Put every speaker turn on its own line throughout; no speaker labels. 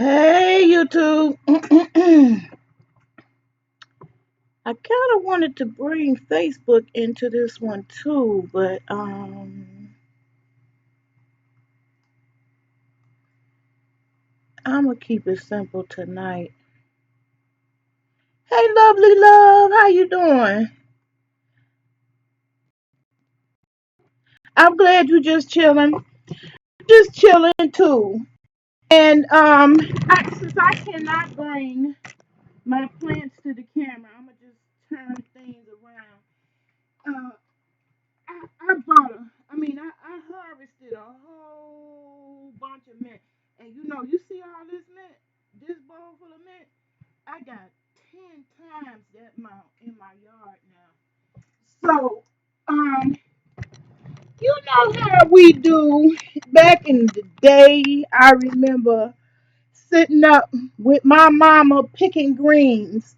Hey YouTube. I kind of wanted to bring Facebook into this one too, but I'm gonna keep it simple tonight. Hey lovely love, how you doing? I'm glad you just chilling. Just chilling too. And since I cannot bring my plants to the camera, I'm gonna just turn things around. Uh, I bought I harvested a whole bunch of mint. And you see all this mint, this bowl full of mint, I got 10 times that amount in my yard now. So, you know how we do back in the day, I remember sitting up with my mama picking greens.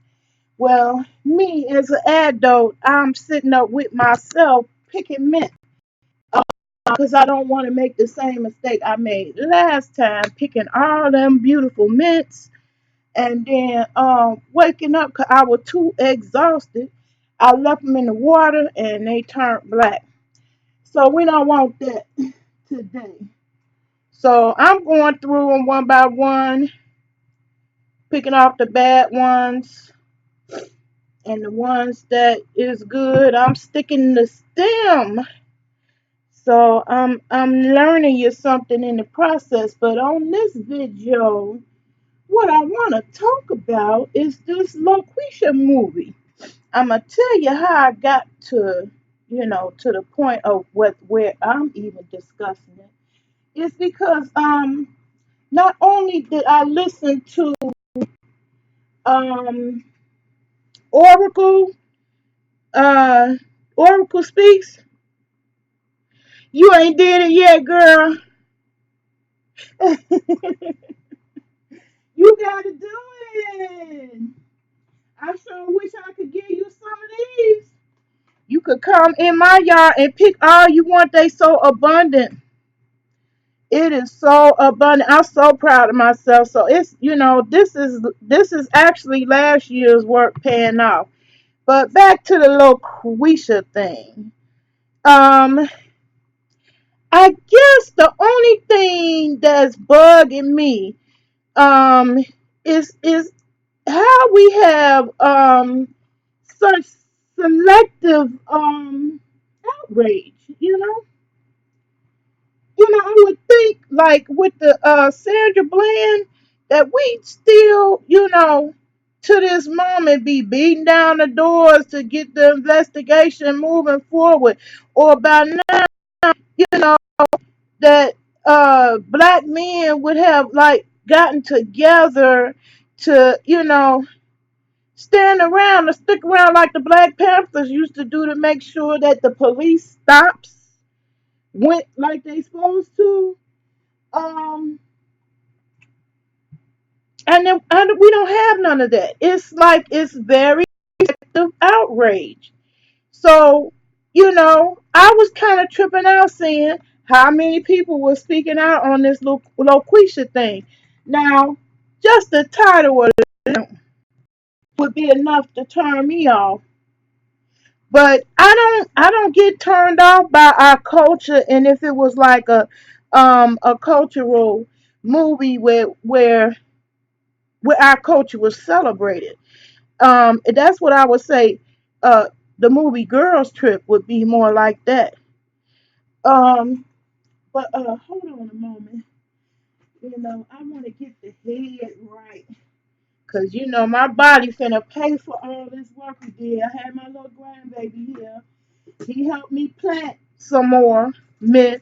Well, me as an adult, I'm sitting up with myself picking mint because I don't want to make the same mistake I made last time, picking all them beautiful mints and then waking up because I was too exhausted. I left them in the water and they turned black. So we don't want that today. So I'm going through them one by one, picking off the bad ones and the ones that is good. I'm sticking the stem. So I'm learning you something in the process. But on this video, what I want to talk about is this Looquesha movie. I'm gonna tell you how I got to the point of where I'm even discussing it. It's because not only did I listen to um Oracle uh Oracle Speaks. You ain't did it yet, girl. You gotta do it. I sure wish I could give you some of these. You could come in my yard and pick all you want. They so abundant. It is so abundant. I'm so proud of myself. So it's this is actually last year's work paying off. But back to the Looquesha thing. Um, I guess the only thing that's bugging me um is how we have such selective outrage. I would think like with the Sandra Bland that we still, to this moment be beating down the doors to get the investigation moving forward, or by now, you know, that black men would have like gotten together to, stand around or stick around like the Black Panthers used to do to make sure that the police stops went like they supposed to. Um, and we don't have none of that. It's like it's very outrage. So, I was kind of tripping out seeing how many people were speaking out on this Loquesha thing. Now, just the title alone would be enough to turn me off. But I don't get turned off by our culture. And if it was like a cultural movie where our culture was celebrated. That's what I would say. Uh, the movie Girls Trip would be more like that. Um, but hold on a moment. I want to get the head right, cause my body finna pay for all this work we did. I had my little grandbaby here. He helped me plant some more mint.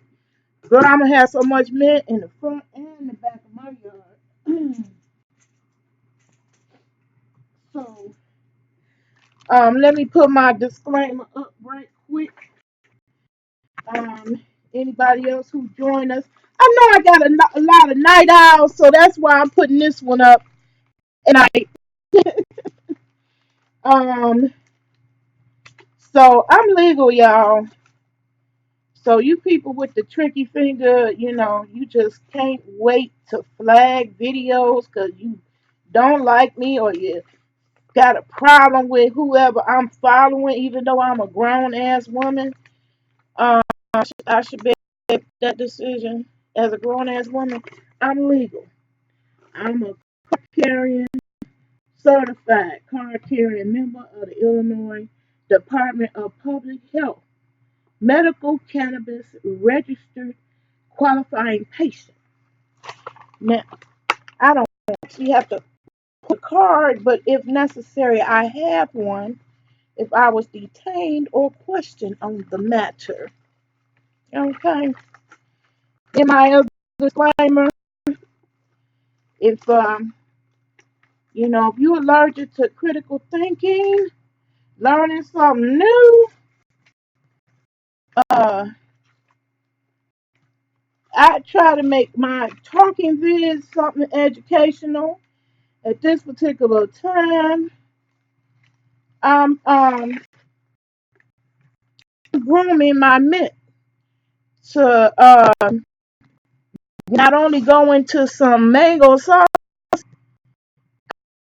Girl, I'm gonna have so much mint in the front and the back of my yard. So, let me put my disclaimer up right quick. Um, Anybody else who joined us? I know I got a lot of night owls, so that's why I'm putting this one up. And um, so I'm legal, y'all. So you people with the tricky finger, you just can't wait to flag videos because you don't like me or you got a problem with whoever I'm following, even though I'm a grown ass woman. Um, I should make that decision as a grown ass woman. I'm legal. I'm a card carrying, certified card carrying member of the Illinois Department of Public Health, medical cannabis registered qualifying patient. Now, I don't actually have to put a card, but if necessary, I have one if I was detained or questioned on the matter. Okay. In my other disclaimer, if you're allergic to critical thinking, learning something new, uh, I try to make my talking vids something educational. At this particular time, I'm grooming my mint to not only go into some mango sauce.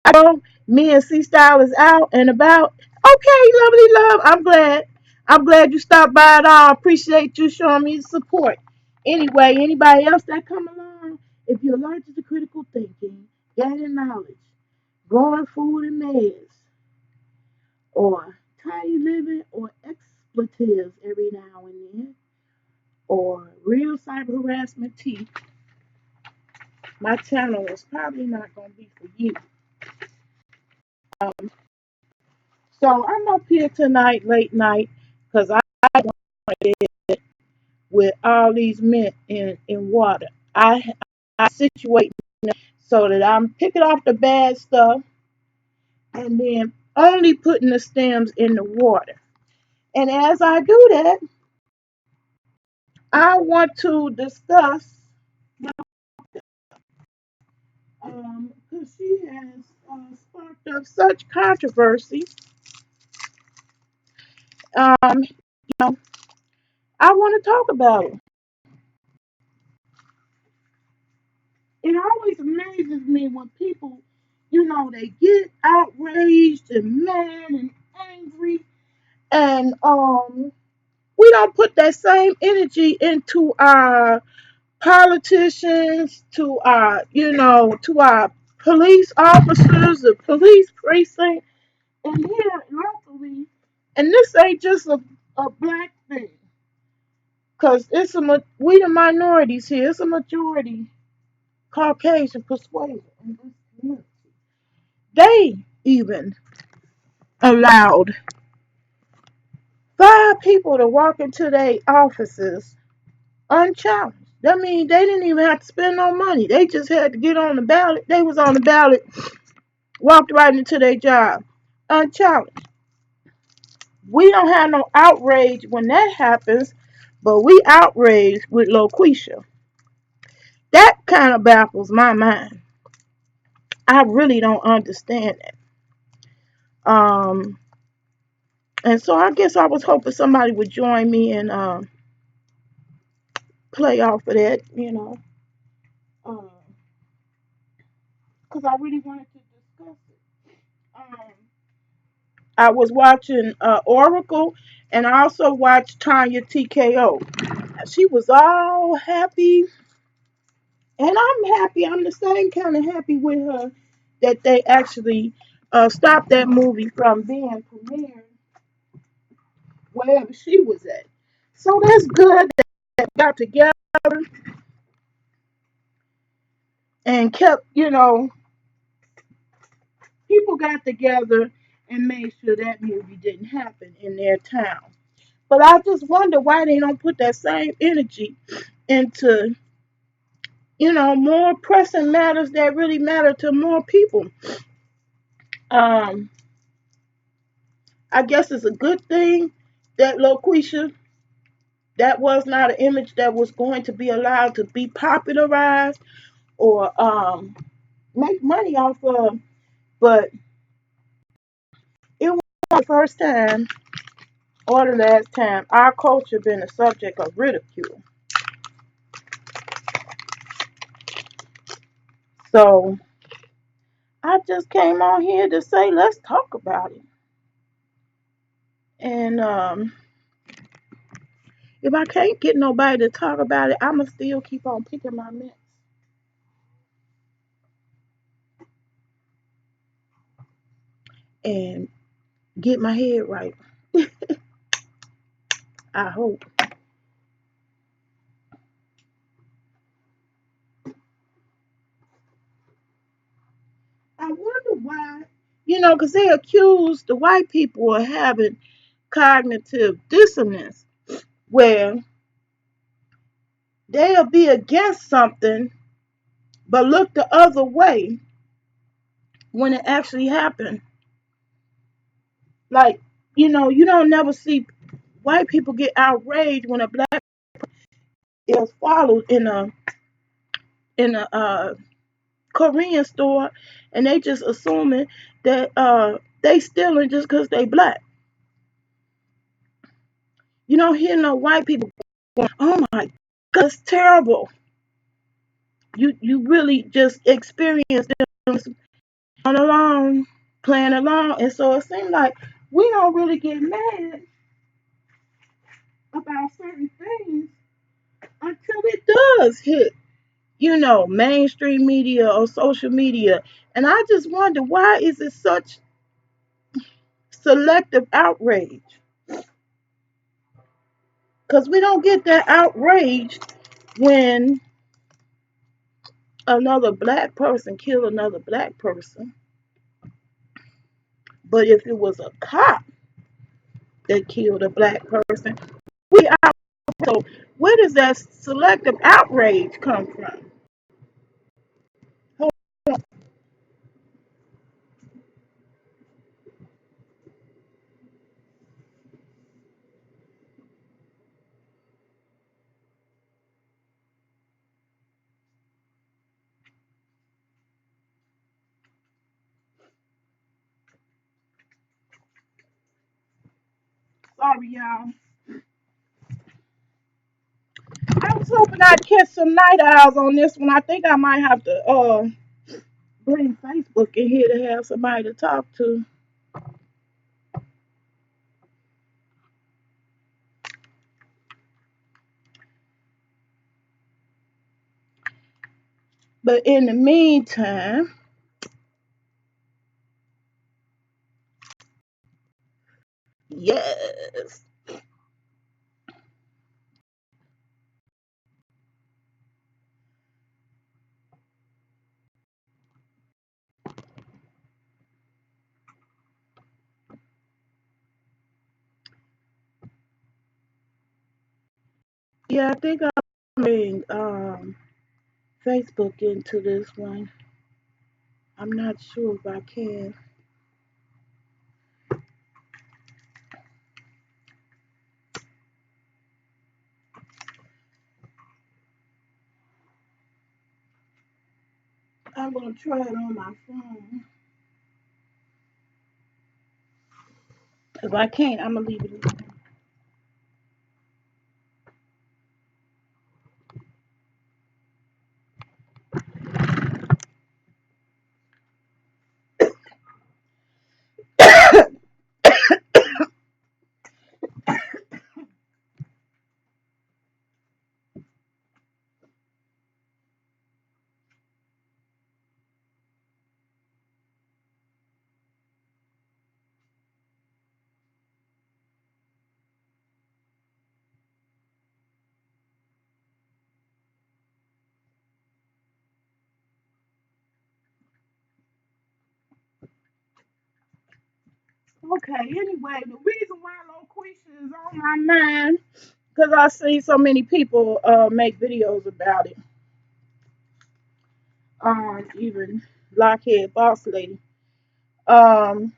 I know me and C Style is out and about. Okay, lovely love. I'm glad. I'm glad you stopped by at all. Appreciate you showing me support. Anyway, anybody else that come along, if you're allergic to critical thinking, gaining knowledge, growing food and meds, or tiny living, or expletives every now and then, or real cyber harassment tea, my channel is probably not going to be for you. Um, so I'm up here tonight, late night, because I wanted it with all these mint in water. I situate so that I'm picking off the bad stuff and then only putting the stems in the water. And as I do that, I want to discuss because she has sparked up such controversy. You know, I want to talk about it. It always amazes me when people, they get outraged and mad and angry, and we don't put that same energy into our politicians, to our police officers, the police precinct, and here locally. And this ain't just a black thing, cause we the minorities here. It's a majority Caucasian persuasion in this community. They even allowed 5 people to walk into their offices unchallenged. That means they didn't even have to spend no money. They just had to get on the ballot. They was on the ballot, walked right into their job unchallenged. We don't have no outrage when that happens, but we outraged with Looquesha. That kind of baffles my mind. I really don't understand it. Um, and so I guess I was hoping somebody would join me and play off of that, because I really wanted to discuss it. I was watching Oracle, and I also watched Tanya TKO. She was all happy, and I'm happy. I'm the same kind of happy with her that they actually stopped that movie from being premiered wherever she was at. So that's good that they got together and kept, people got together and made sure that movie didn't happen in their town. But I just wonder why they don't put that same energy into, more pressing matters that really matter to more people. Um, I guess it's a good thing that Loquisha, that was not an image that was going to be allowed to be popularized or make money off of. But it was the first time or the last time our culture been a subject of ridicule. So I just came on here to say let's talk about it. And if I can't get nobody to talk about it, I'ma still keep on picking my mess and get my head right. I hope. I wonder why, because they accuse the white people of having cognitive dissonance, where they'll be against something but look the other way when it actually happened. Like, you don't never see white people get outraged when a black is followed in a Korean store, and they just assuming that they stealing just because they black. You don't hear no white people going, "Oh my God, it's terrible." You really just experience them on along, playing along, and so it seems like we don't really get mad about certain things until it does hit, mainstream media or social media. And I just wonder, why is it such selective outrage? Because we don't get that outrage when another black person kill another black person. But if it was a cop that killed a black person, we out. So where does that selective outrage come from? Sorry, y'all. I was hoping I'd catch some night owls on this one. I think I might have to bring Facebook in here to have somebody to talk to. But in the meantime, yes. Yeah, I think I'll bring Facebook into this one. I'm not sure if I can. I'm gonna try it on my phone. If I can't, I'm gonna leave it alone. Okay, anyway, the reason why Looquesha is on my mind, because I see so many people make videos about it. Even Lockhead Boss Lady. Um,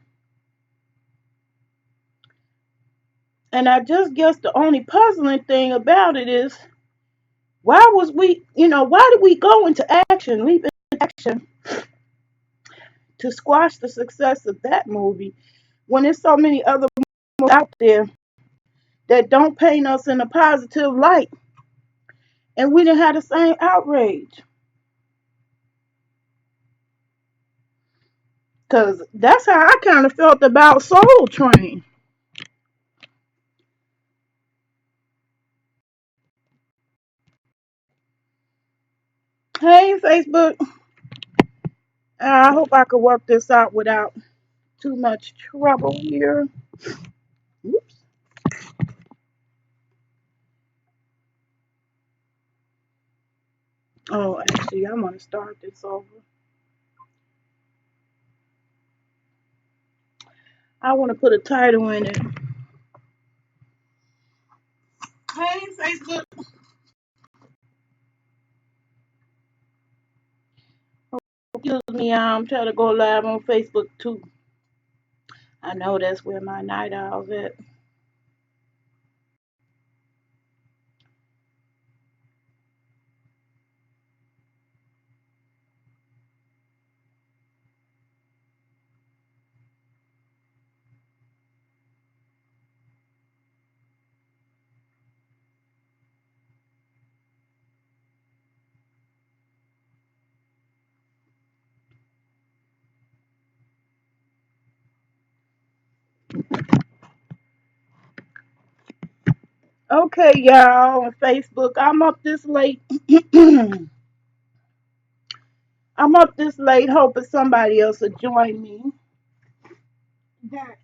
and I just guess the only puzzling thing about it is, why did we go into action, leap into action to squash the success of that movie when there's so many other movies out there that don't paint us in a positive light. And we didn't have the same outrage. Because that's how I kind of felt about Soul Train. Hey, Facebook. I hope I could work this out without too much trouble here. Oops. Oh, actually, I'm going to start this over. I want to put a title in it. Hey, Facebook. Excuse me, I'm trying to go live on Facebook too. I know that's where my night owl's at. Okay, y'all, on Facebook. I'm up this late. I'm up this late hoping somebody else will join me. That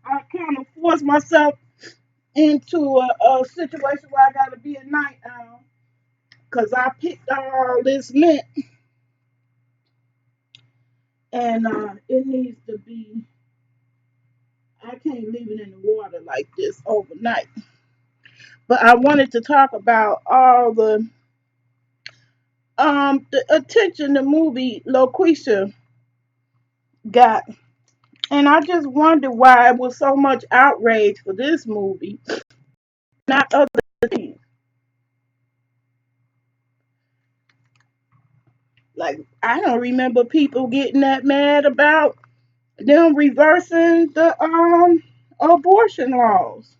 I kind of forced myself into a situation where I gotta be a night owl because I picked all this mint and it needs to be. I can't leave it in the water like this overnight. But I wanted to talk about all the attention the movie Looquesha got. And I just wonder why it was so much outrage for this movie, not other things. Like I don't remember people getting that mad about them reversing the abortion laws.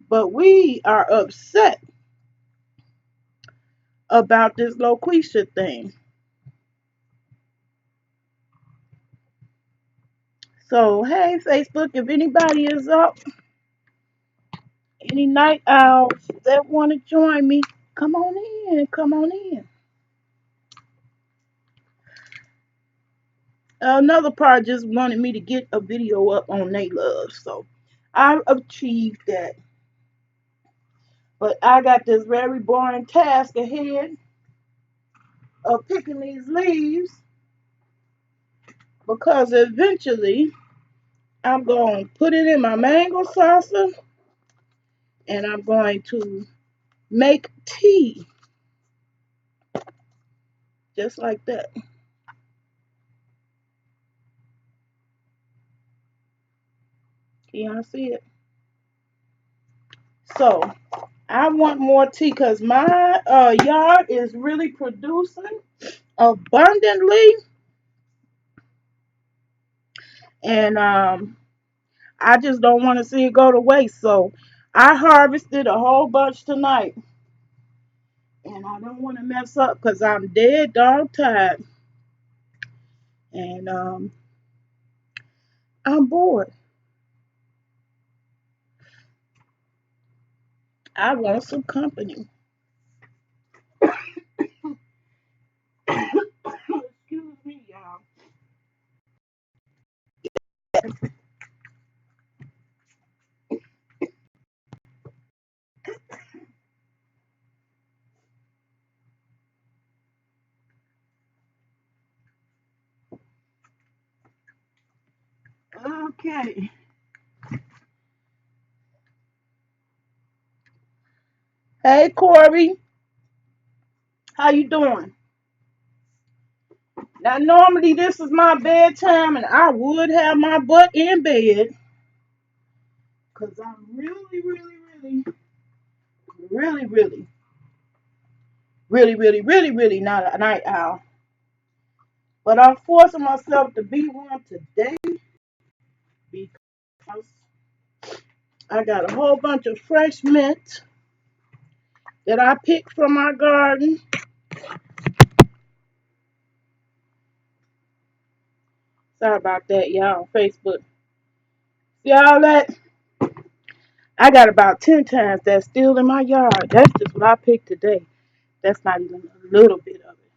But we are upset about this Looquesha thing. So hey Facebook, if anybody is up, any night owls that want to join me, come on in, come on in. Another part just wanted me to get a video up on They Love, so I achieved that. But I got this very boring task ahead of picking these leaves because eventually I'm going to put it in my mango salsa and I'm going to make tea just like that. Can y'all see it? So I want more tea because my yard is really producing abundantly, and I just don't want to see it go to waste. So I harvested a whole bunch tonight, and I don't want to mess up because I'm dead dog tired, and I'm bored. I want some company. Excuse me, y'all. Okay. Hey, Corey. How you doing? Now, normally this is my bedtime, and I would have my butt in bed because I'm really not a night owl. But I'm forcing myself to be one today because I got a whole bunch of fresh mint that I picked from my garden. Sorry about that, y'all, on Facebook. See all that? I got about 10 times that still in my yard. That's just what I picked today. That's not even a little bit of it.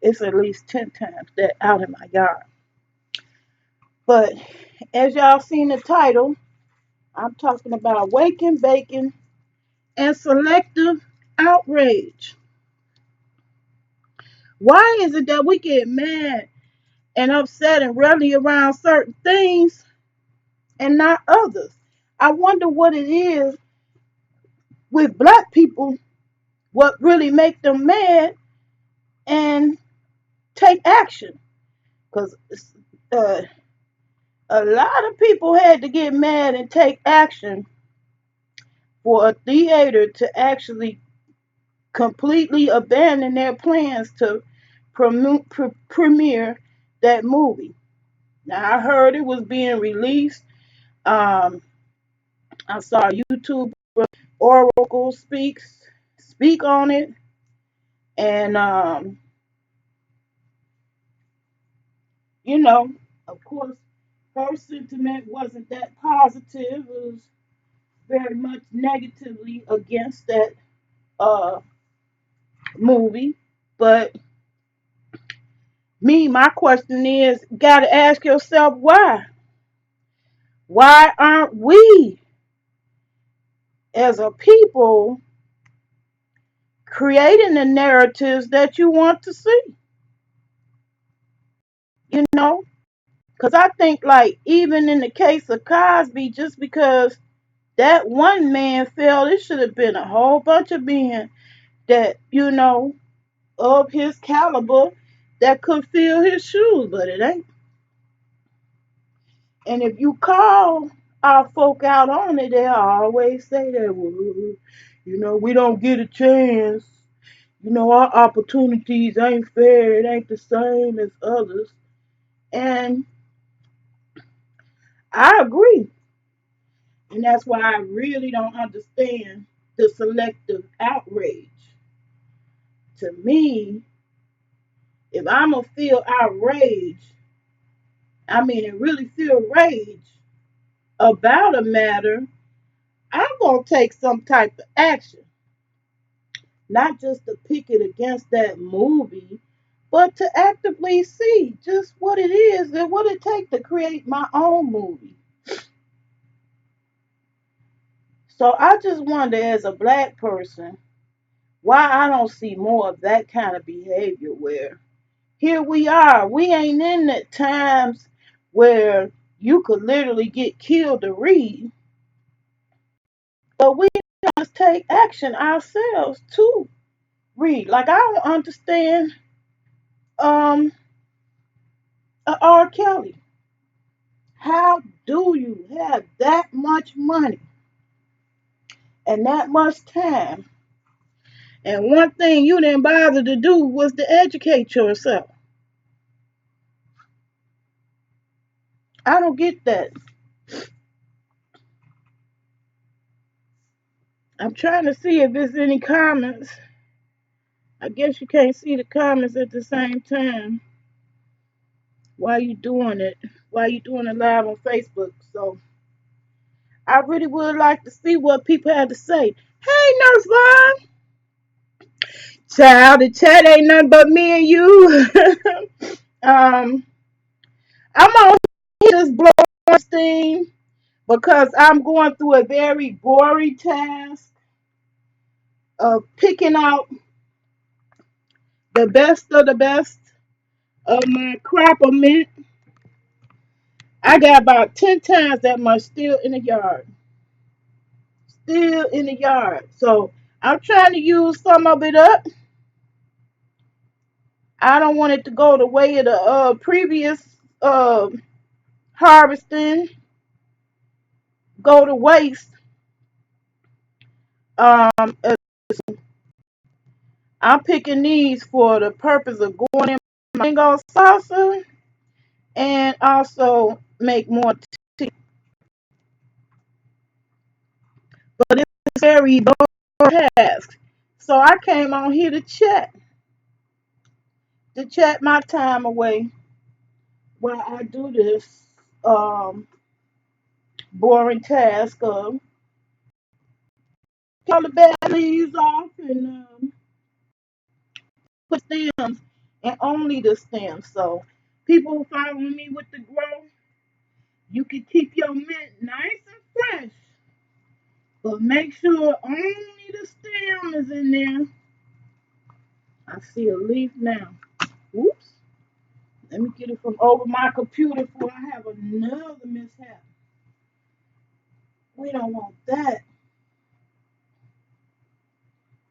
It's at least 10 times that out in my yard. But as y'all seen the title, I'm talking about Wakin, Bakin, and Selective Outrage. Why is it that we get mad and upset and rally around certain things and not others? I wonder what it is with black people, what really make them mad and take action. Because uh, a lot of people had to get mad and take action for a theater to actually completely abandon their plans to premiere that movie. Now, I heard it was being released. Um, I saw YouTube Oracle speak on it, and you know, of course, her sentiment wasn't that positive. It was very much negatively against that uh, movie. But my question is, gotta ask yourself why. Why aren't we as a people creating the narratives that you want to see? You know, because I think like even in the case of Cosby, just because that one man fell, it should have been a whole bunch of men that of his caliber that could fill his shoes, but it ain't. And if you call our folk out on it, they'll always say that, well, we don't get a chance. Our opportunities ain't fair. It ain't the same as others. And I agree. And that's why I really don't understand the selective outrage. To me, if I'm going to feel outrage, I mean, and really feel rage about a matter, I'm going to take some type of action. Not just to pick it against that movie, but to actively see just what it is and what it takes to create my own movie. So I just wonder, as a black person, why I don't see more of that kind of behavior where here we are. We ain't in the times where you could literally get killed to read, but we must take action ourselves to read. Like I don't understand um R. Kelly. How do you have that much money and that much time? And one thing you didn't bother to do was to educate yourself. I don't get that. I'm trying to see if there's any comments. I guess you can't see the comments at the same time. Why you doing it? Why you doing it live on Facebook? So I really would like to see what people have to say. Hey, Nurse Vaughn. Child, the chat ain't nothing but me and you. um, I'm on this blowing steam because I'm going through a very boring task of picking out the best of the best of my crop of mint. I got about 10 times that much still in the yard. Still in the yard. So I'm trying to use some of it up. I don't want it to go the way of the previous uh, harvesting, go to waste. Um, uh, I'm picking these for the purpose of going in mango salsa and also make more tea. very boring task. So I came on here to chat my time away while I do this boring task of all the bad leaves off and put stems and only the stems. So people following me with the grow, you can keep your mint nice and fresh, but make sure only the stem is in there. I see a leaf now. Whoops. Let me get it from over my computer before I have another mishap. We don't want that.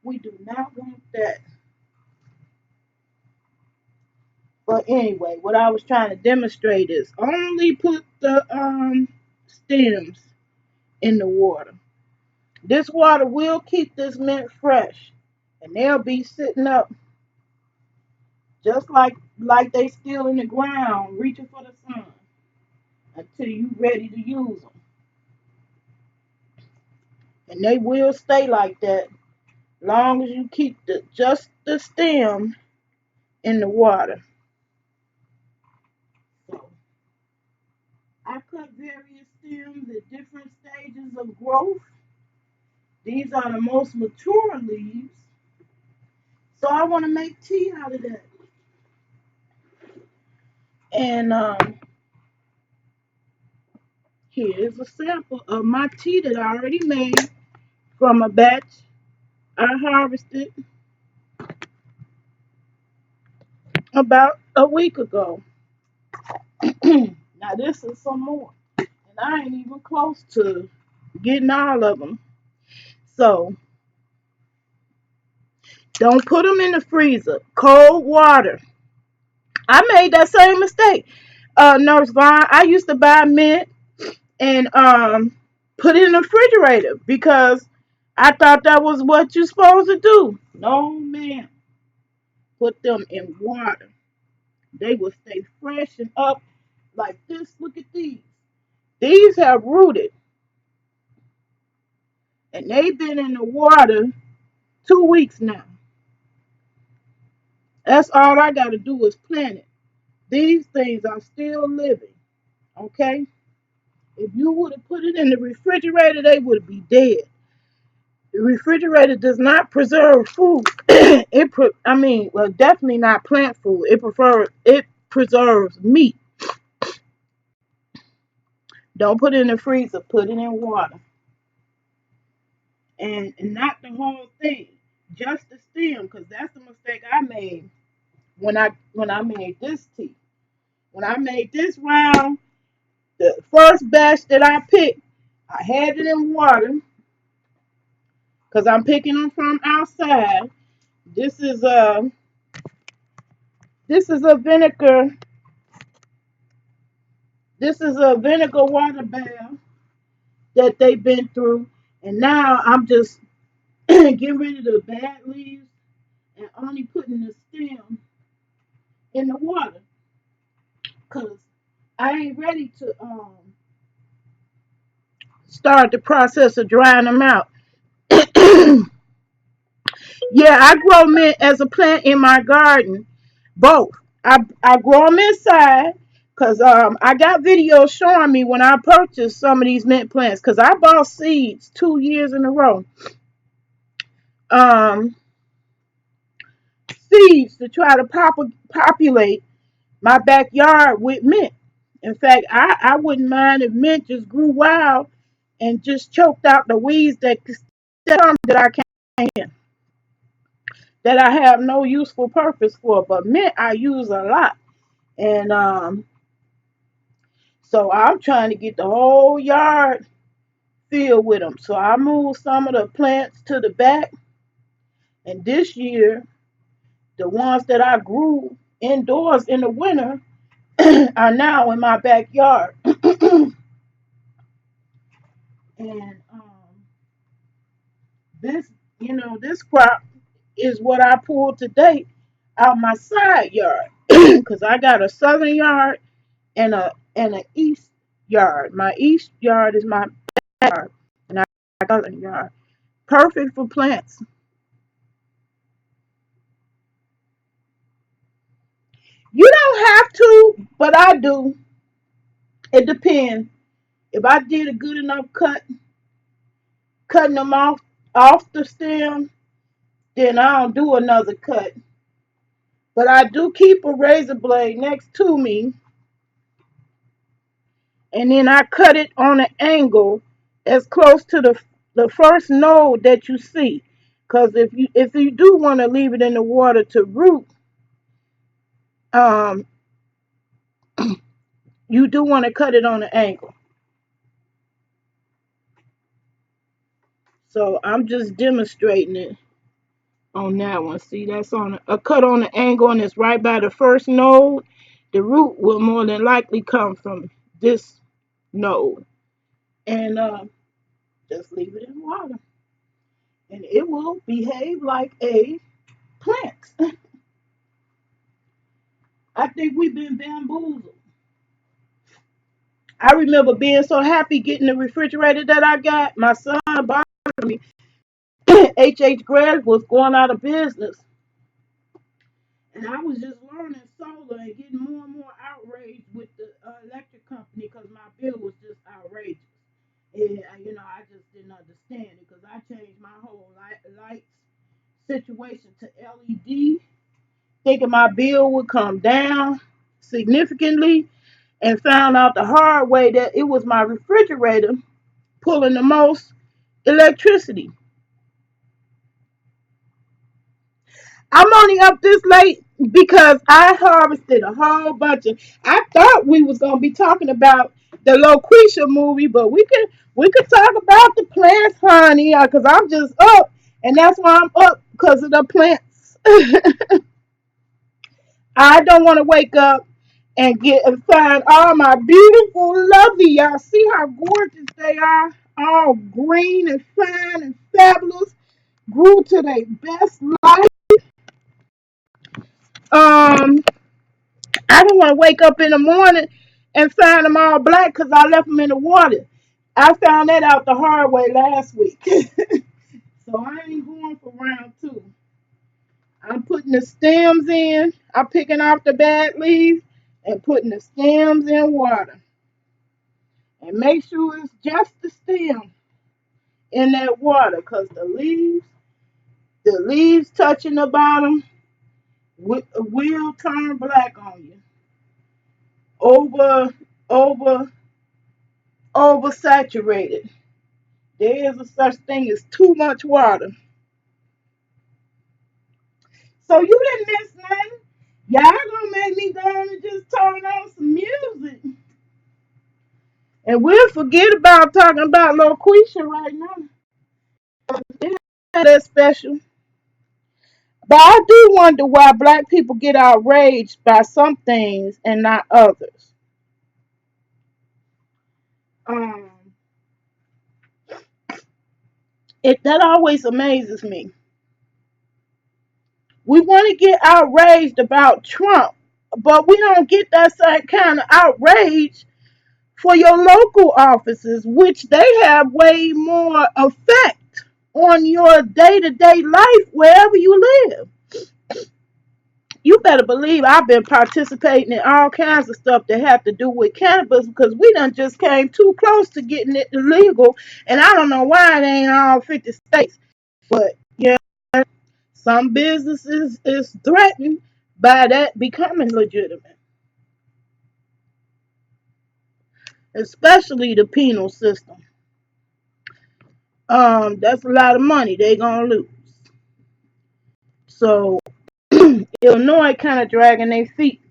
We do not want that. But anyway, what I was trying to demonstrate is only put the stems in the water. This water will keep this mint fresh, and they'll be sitting up just like they still in the ground, reaching for the sun until you ready to use them. And they will stay like that long as you keep just the stem in the water. So I cut various stems at different stages of growth. These are the most mature leaves. So I want to make tea out of that. And here's a sample of my tea that I already made from a batch I harvested about a week ago. Now this is some more. And I ain't even close to getting all of them. So don't put them in the freezer. Cold water. I made that same mistake. Nurse Vaughn, I used to buy mint and put it in the refrigerator because I thought that was what you're supposed to do. No, ma'am. Put them in water. They will stay fresh and up like this. Look at these. These have rooted and they've been in the water 2 weeks now. That's all I got to do is plant it. These things are still living. Okay? If you would have put it in the refrigerator, they would be dead. The refrigerator does not preserve food. Well, definitely not plant food. It preserves meat. Don't put it in the freezer. Put it in water, and not the whole thing, just the stem, because that's the mistake I made when I made this tea. When I made this round, the first batch that I picked, I had it in water because I'm picking them from outside. This is a this is a vinegar this is a vinegar water bath that they've been through, and now I'm just getting rid of the bad leaves and only putting the stem in the water because I ain't ready to start the process of drying them out. Yeah, I grow mint as a plant in my garden, both. I grow them inside because I got videos showing me when I purchased some of these mint plants because I bought seeds 2 years in a row. Um, Seeds to try to populate my backyard with mint. In fact, I wouldn't mind if mint just grew wild and just choked out the weeds that I can, that I have no useful purpose for. But mint I use a lot. And so I'm trying to get the whole yard filled with them. So I moved some of the plants to the back. And this year, the ones that I grew indoors in the winter are now in my backyard. And this, this crop is what I pulled today out my side yard because I got a southern yard and an east yard. My east yard is my yard, and I got a southern yard. Perfect for plants. You don't have to, but I do. It depends. If I did a good enough cutting them off the stem, then I'll do another cut. But I do keep a razor blade next to me, and then I cut it on an angle as close to the first node that you see. Because if you do want to leave it in the water to root, um, you do want to cut it on an angle. So I'm just demonstrating it on that one. See, that's on a cut on an angle, and it's right by the first node. The root will more than likely come from this node, and just leave it in water, and it will behave like a plant. I think we've been bamboozled. I remember being so happy getting the refrigerator that I got. My son bought me. H Greg was going out of business, and I was just learning solar and getting more and more outraged with the electric company because my bill was just outrageous. And I just didn't understand it because I changed my whole lights situation to LED, thinking my bill would come down significantly, and found out the hard way that it was my refrigerator pulling the most electricity. I'm only up this late because I harvested a whole bunch of. I thought we was gonna be talking about the Looquesha movie, but we could talk about the plants, honey, because I'm just up, and that's why I'm up because of the plants. I don't want to wake up and get and find all my beautiful, lovely. Y'all see how gorgeous they are, all green and fine and fabulous, grew to their best life. Um, I don't want to wake up in the morning and find them all black because I left them in the water. I found that out the hard way last week. So I ain't going for round two. I'm putting the stems in. I'm picking off the bad leaves and putting the stems in water. And make sure it's just the stem in that water because the leaves touching the bottom will turn black on you. Over, over, oversaturated. There is a such thing as too much water. So you didn't miss nothing. Y'all gonna make me go on and just turn on some music. And we'll forget about talking about Looquesha right now. It ain't that special. But I do wonder why black people get outraged by some things and not others. Um, that always amazes me. We want to get outraged about Trump, but we don't get that same kind of outrage for your local offices, which they have way more effect on your day-to-day life wherever you live. You better believe I've been participating in all kinds of stuff that have to do with cannabis because we done just came too close to getting it illegal, and I don't know why it ain't all 50 states. But yeah, some businesses is threatened by that becoming legitimate, especially the penal system. That's a lot of money they gonna lose. So Illinois kind of dragging their feet,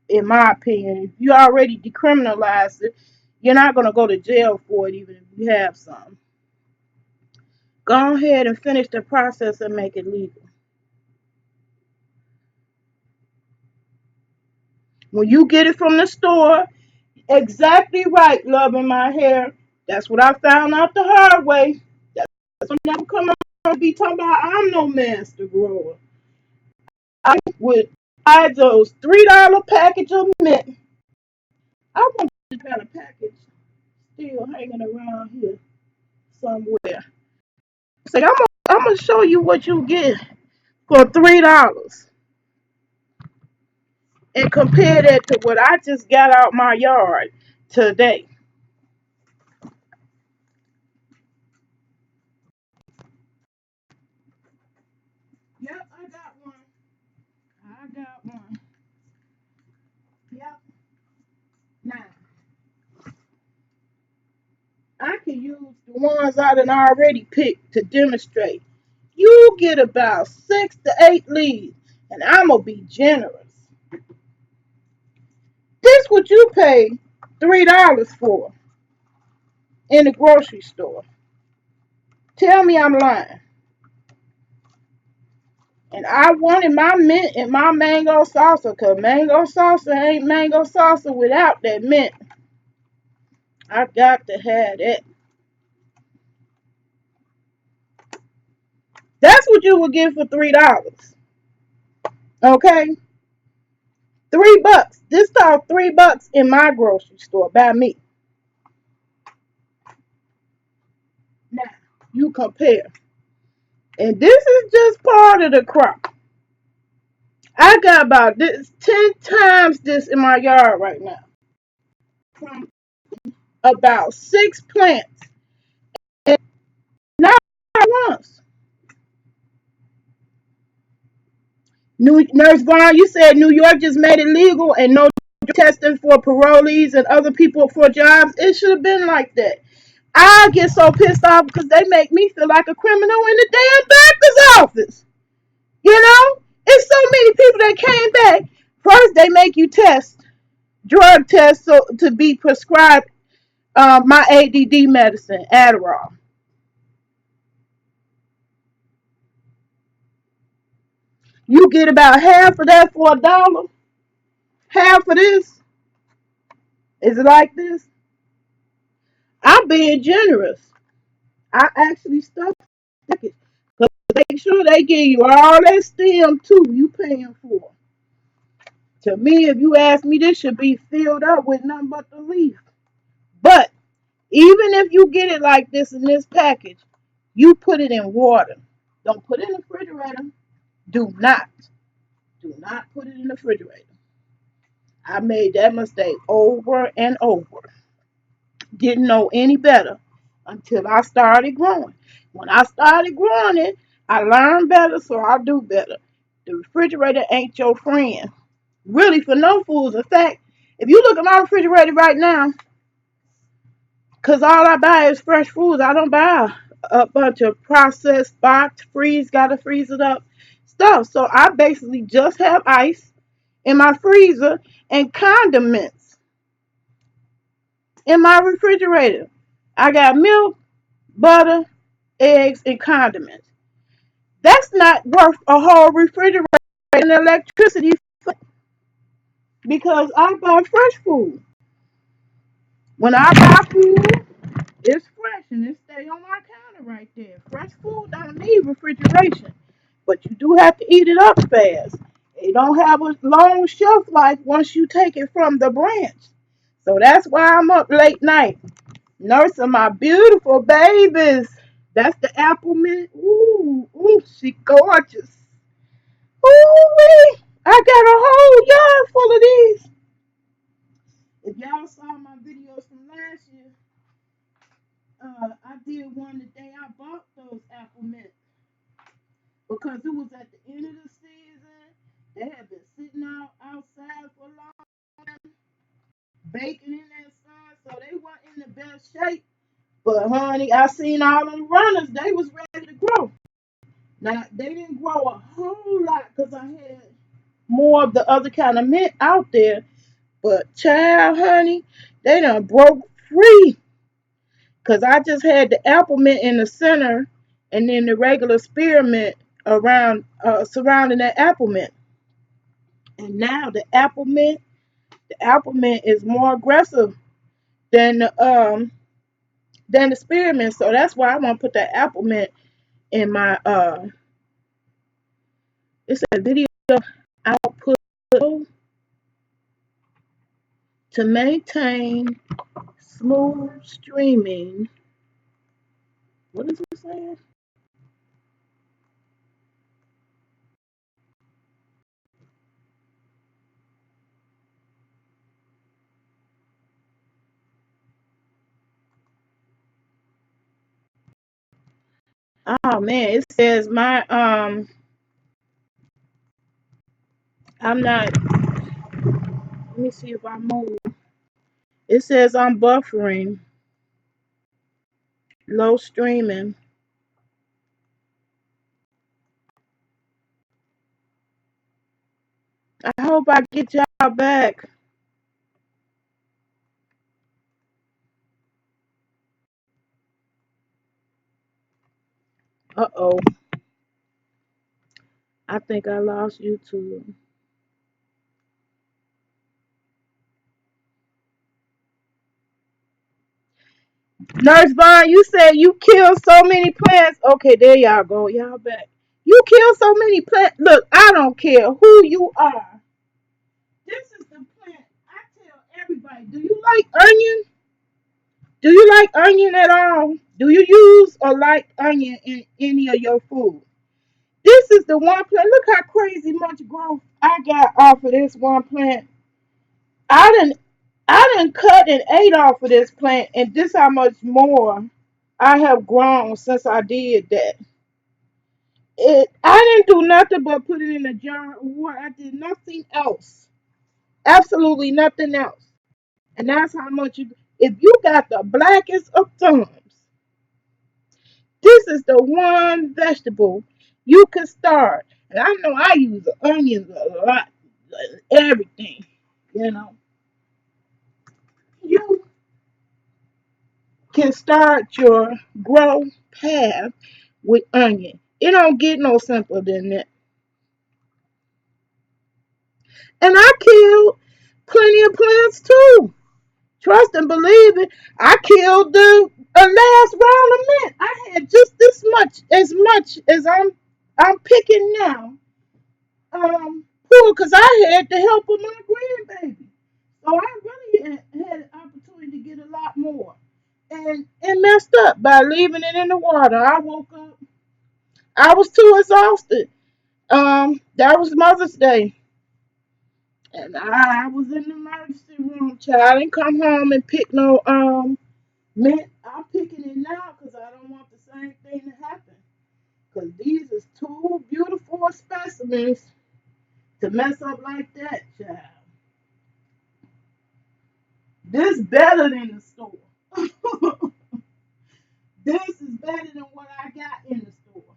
in my opinion. If you already decriminalized it, you're not gonna go to jail for it, even if you have some. Go ahead and finish the process and make it legal. When you get it from the store, exactly right, love in my hair. That's what I found out the hard way. That's when I'm come on and be talking about I'm no master grower. I would buy those $3 package of mint. I want this kind of package still hanging around here somewhere. Say I'm I'm gonna show you what you get for $3 and compare that to what I just got out my yard today. Yep, I got one. I got one. Yep. Now I can use the ones I done already picked to demonstrate. You get about 6 to 8 leaves, and I'm gonna be generous. This what you pay $3 for in the grocery store. Tell me I'm lying. And I wanted my mint and my mango salsa, because mango salsa ain't mango salsa without that mint. I got to have that. That's what you would get for $3. Okay? $3. This cost $3 in my grocery store by me. Now, you compare. And this is just part of the crop. I got about this 10 times this in my yard right now. From about 6 plants. And not once. Nurse Vaughn, you said New York just made it legal and no testing for parolees and other people for jobs. It should have been like that. I get so pissed off because they make me feel like a criminal in the damn doctor's office. You know? It's so many people that came back. First, they make you test, drug test, so to be prescribed my ADD medicine, Adderall. You get about half of that for $1. Half of this. Is it like this? I'm being generous. I actually stuck it. Because make sure they give you all that stem too you paying for. To me, if you ask me, this should be filled up with nothing but the leaf. But even if you get it like this in this package, you put it in water. Don't put it in the refrigerator. Do not. Do not put it in the refrigerator. I made that mistake over and over. Didn't know any better until I started growing. When I started growing it, I learned better, so I do better. The refrigerator ain't your friend. Really, for no foods. In fact, if you look at my refrigerator right now, because all I buy is fresh foods, I don't buy a bunch of processed, boxed, gotta freeze it up stuff. So I basically just have ice in my freezer and condiments in my refrigerator. I got milk, butter, eggs, and condiments. That's not worth a whole refrigerator and electricity because I buy fresh food. When I buy food, it's fresh and it stay on my counter right there. Fresh food don't need refrigeration, but you do have to eat it up fast. It don't have a long shelf life once you take it from the branch. So that's why I'm up late night nursing my beautiful babies. That's the apple mint. Ooh, ooh, she gorgeous. Ooh, I got a whole yard full of these. If y'all saw my videos from last year, I did one the day I bought those apple mints because it was at the end of the season. They had been sitting outside for long, baking in that sun, so they weren't in the best shape. But honey, I seen all them runners. They was ready to grow. Now they didn't grow a whole lot because I had more of the other kind of mint out there. But child, honey, they done broke free. Cause I just had the apple mint in the center, and then the regular spearmint around surrounding that apple mint. And now the apple mint is more aggressive than the spearmint. So that's why I want to put that apple mint in my it's a video output to maintain smooth streaming. What is it saying? Oh man, it says my I'm not. Let me see if I move. It says I'm buffering, low streaming. I hope I get y'all back. Uh oh, I think I lost YouTube. Nurse Vaughn, you said you killed so many plants. Okay, there y'all go. Y'all back. You killed so many plants. Look, I don't care who you are. This is the plant. I tell everybody, do you like onion? Do you like onion at all? Do you use or like onion in any of your food? This is the one plant. Look how crazy much growth I got off of this one plant. I didn't I didn't cut and ate off of this plant, and this how much more I have grown since I did that. I didn't do nothing but put it in a jar of water. I did nothing else. Absolutely nothing else. And that's how much you. If you got the blackest of thumbs, this is the one vegetable you can start. And I know I use onions a lot, everything. You know, you can start your grow path with onion. It don't get no simpler than that. And I killed plenty of plants too. Trust and believe it. I killed the last round of mint. I had just this much as I'm picking now. Poor because I had the help of my grandbaby. So I really had an opportunity to get a lot more. And it messed up by leaving it in the water. I woke up. I was too exhausted. That was Mother's Day. And I was in the emergency room, child. I didn't come home and pick no mint. I'm picking it now because I don't want the same thing to happen. Because these is two beautiful specimens to mess up like that, child. This better than the store. This is better than what I got in the store.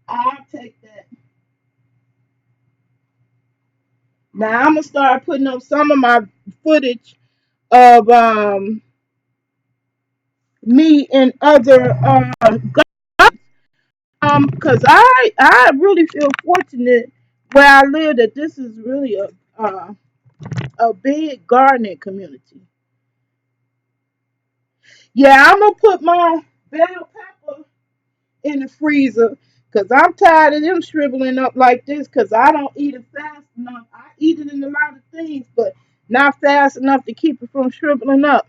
I'll take that. Now I'm gonna start putting up some of my footage of me and other because I really feel fortunate where I live that this is really a big gardening community. Yeah, I'm gonna put my bell pepper in the freezer because I'm tired of them shriveling up like this because I don't eat it fast enough. I eat it in a lot of things, but not fast enough to keep it from shriveling up.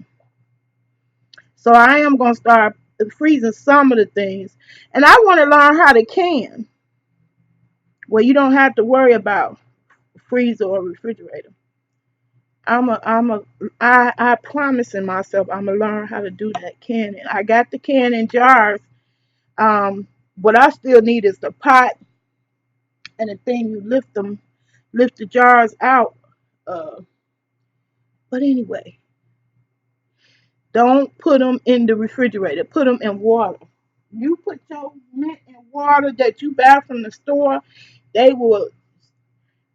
So I am gonna start freezing some of the things, and I want to learn how to can where you don't have to worry about freezer or refrigerator. I promising myself I'm gonna learn how to do that canning. I got the can in jars. What I still need is the pot and the thing you lift the jars out. Uh, but anyway, don't put them in the refrigerator. Put them in water. You put your mint in water that you buy from the store, they will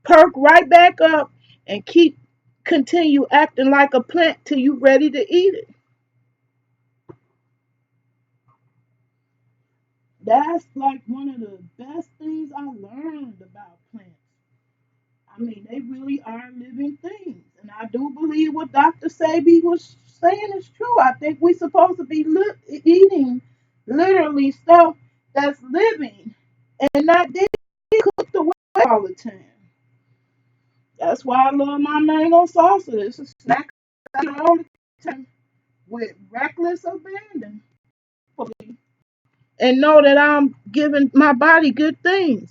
perk right back up and continue acting like a plant till you ready to eat it. That's like one of the best things I learned about plants. I mean, they really are living things. And I do believe what Dr. Sabi was saying is true. I think we're supposed to be eating literally stuff that's living and not being cooked away all the time. That's why I love my mango salsa. It's a snack all the time with reckless abandon. And know that I'm giving my body good things.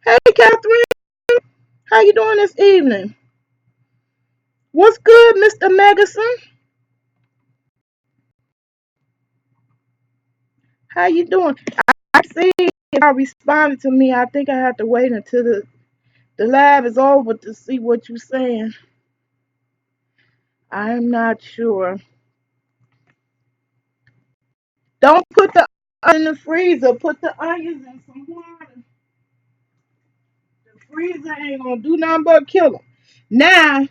Hey, Catherine, how you doing this evening? What's good, Mr. Megason? How you doing? I see if I responded to me. I think I have to wait until the live is over to see what you're saying. I'm not sure. Don't put the onion in the freezer. Put the onions in some water. The freezer ain't gonna do nothing but kill them. Now,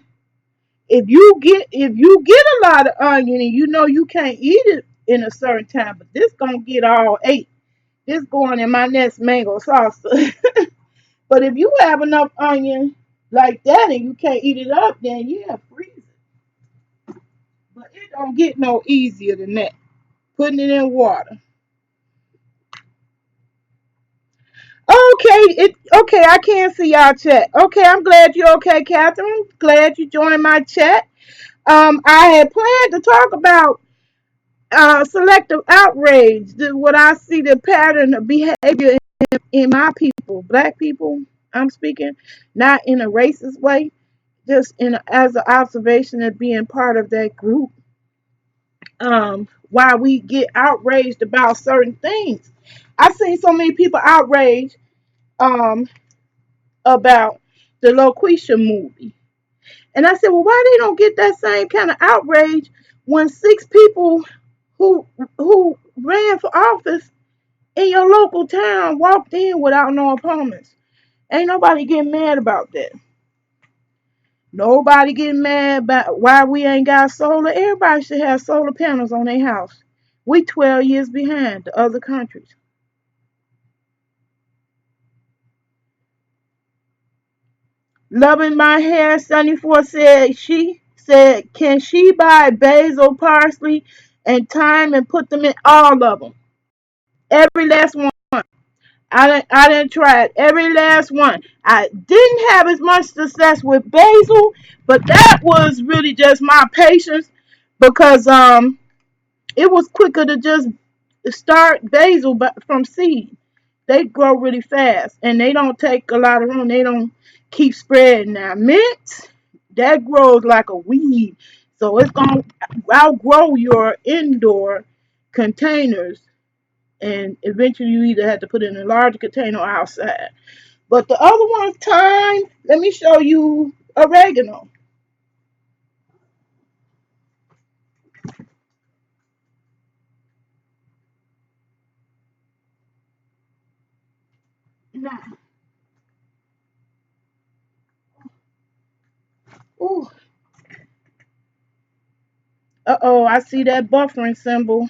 if you get a lot of onion and you know you can't eat it in a certain time, but this gonna get all ate. This going in my next mango salsa. But if you have enough onion like that and you can't eat it up, then yeah, freeze it. But it don't get no easier than that. Putting it in water. Okay, I can't see y'all chat. Okay, I'm glad you're okay, Catherine. Glad you joined my chat. I had planned to talk about selective outrage. What I see the pattern of behavior in my people, black people. I'm speaking not in a racist way, just in as an observation of being part of that group. Why we get outraged about certain things. I've seen so many people outraged um about the Looquesha movie. And I said, well, why they don't get that same kind of outrage when six people who who ran for office in your local town walked in without no opponents? Ain't nobody getting mad about that. Nobody getting mad about why we ain't got solar. Everybody should have solar panels on their house. We 12 years behind the other countries. Loving my hair, 74 said, can she buy basil, parsley, and thyme and put them in all of them? Every last one. I didn't try it. Every last one. I didn't have as much success with basil, but that was really just my patience because it was quicker to just start basil from seed. They grow really fast and they don't take a lot of room. They don't keep spreading. Now mint, that grows like a weed, so it's gonna outgrow your indoor containers, and eventually you either have to put it in a larger container or outside. But the other one's time. Let me show you oregano. Now, ooh, oh, I see that buffering symbol.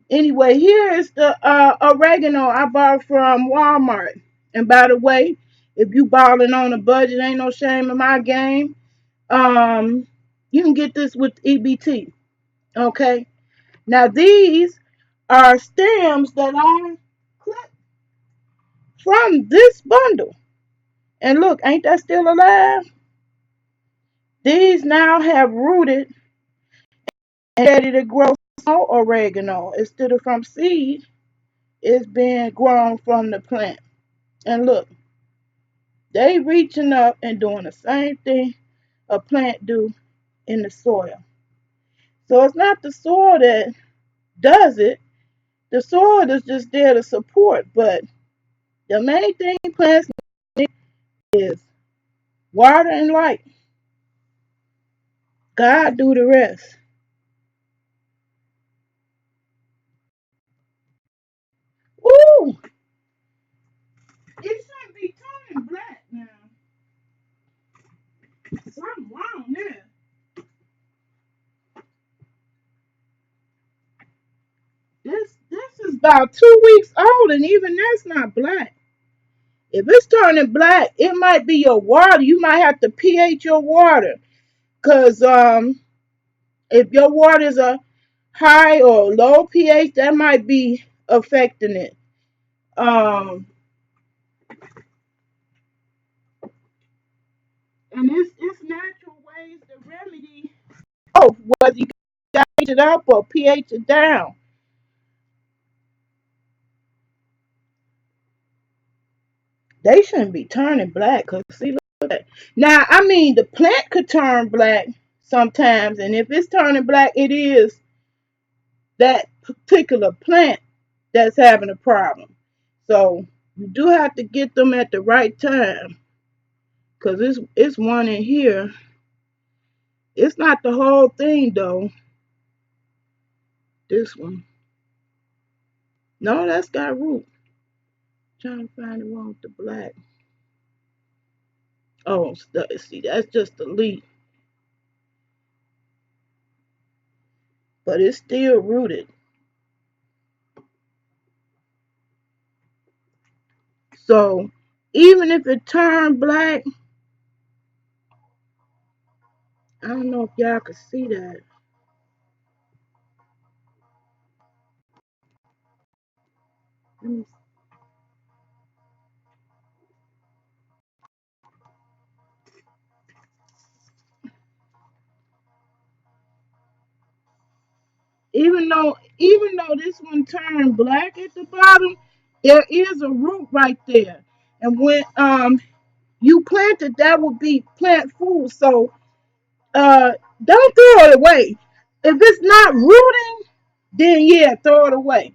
Anyway, here is the oregano I bought from Walmart. And by the way, if you balling on a budget, ain't no shame in my game. Um, you can get this with EBT. Okay. Now these are stems that I clipped from this bundle. And look, ain't that still alive? These now have rooted and ready to grow more oregano. Instead of from seed, it's being grown from the plant. And look, they reaching up and doing the same thing a plant do in the soil. So it's not the soil that does it. The soil is just there to support. But the main thing plants need is water and light. God do the rest. Ooh, it shouldn't be turning black now. Something wrong there. This is about 2 weeks old, and even that's not black. If it's turning black, it might be your water. You might have to pH your water, cause if your water is a high or low pH, that might be affecting it. Um, and it's natural ways to remedy. Oh, whether you pH it up or pH it down. They shouldn't be turning black. Cause see, look at that. Now, I mean, the plant could turn black sometimes, and if it's turning black, it is that particular plant that's having a problem. So you do have to get them at the right time. Cause it's one in here. It's not the whole thing though. This one. No, that's got root. Trying to find the one with the black. Oh, see, that's just the leaf, but it's still rooted. So even if it turned black, I don't know if y'all can see that. Even though this one turned black at the bottom, there is a root right there. And when you plant it, that would be plant food. So don't throw it away. If it's not rooting, then yeah, throw it away.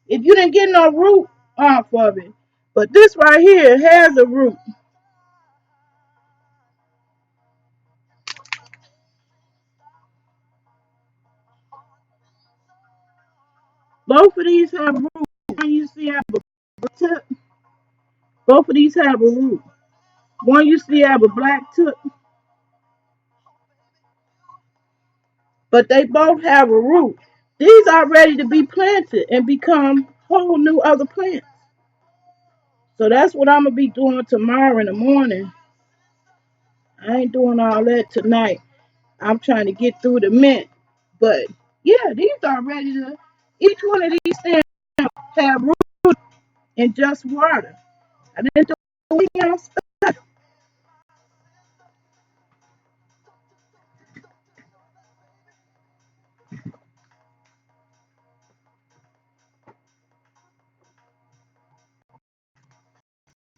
If you didn't get no root off of it. But this right here has a root. Both of these have root. One you see have a tip. Both of these have a root. One you see have a black tip, but they both have a root. These are ready to be planted and become whole new other plants. So that's what I'm gonna be doing tomorrow in the morning. I ain't doing all that tonight. I'm trying to get through the mint. But yeah, these are ready to. Each one of these things have root and just water. I didn't do anything else.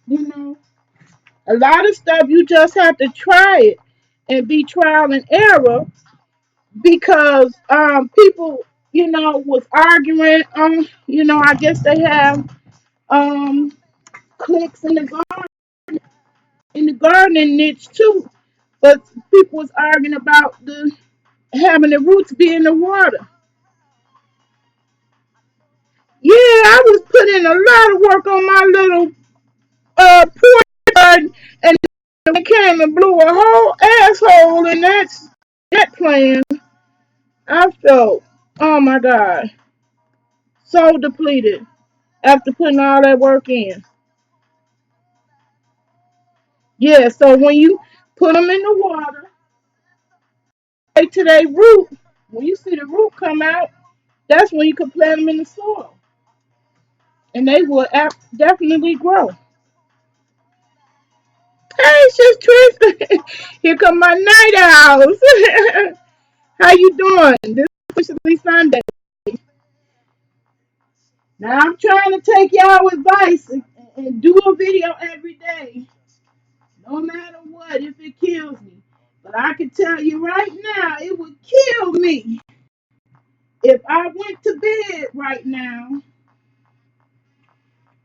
You know, a lot of stuff you just have to try it and be trial and error because people, was arguing. I guess they have clicks in the gardening niche too, but people was arguing about the having the roots be in the water. Yeah, I was putting a lot of work on my little porch garden, and they came and blew a whole asshole in that plan. I felt, oh my god, so depleted after putting all that work in. Yeah, so when you put them in the water, wait till they root. When you see the root come out, that's when you can plant them in the soil, and they will definitely grow. Hey, it's just Tristan. Here come my night owls. How you doing? This is officially Sunday. Now I'm trying to take y'all advice and do a video every day, no matter what, if it kills me. But I can tell you right now, it would kill me if I went to bed right now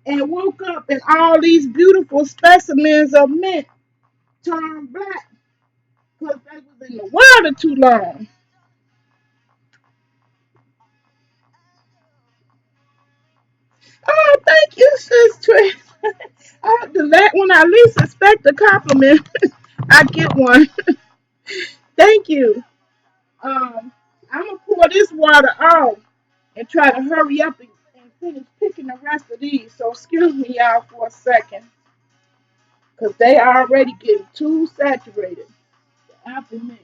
and woke up and all these beautiful specimens of mint turned black because they was in the water too long. Oh, thank you, sister. I have to let when I least expect a compliment, I get one. Thank you. I'm gonna pour this water out and try to hurry up and finish picking the rest of these. So excuse me, y'all, for a second, cause they are already getting too saturated. The apple mint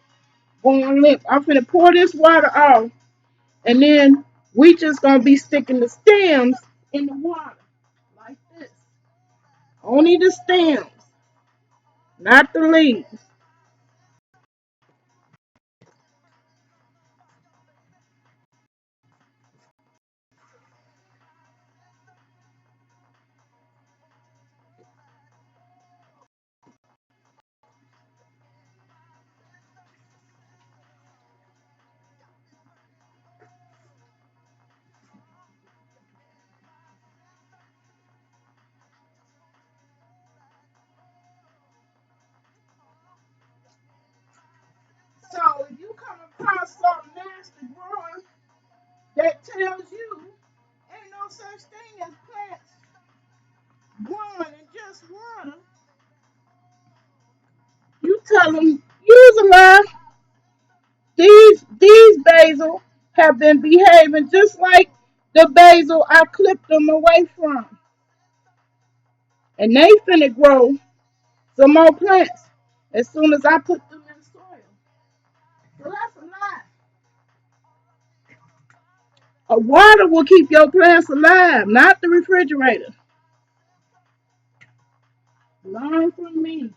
going limp. I'm gonna pour this water out, and then we just gonna be sticking the stems in the water like this. Only the stems, not the leaves. got something nasty growing that tells you ain't no such thing as plants growing in just water, you tell them use a line. These basil have been behaving just like the basil I clipped them away from. And they finna grow some more plants as soon as I put them in the soil. So that's a lie. A water will keep your plants alive, not the refrigerator. Learn from me.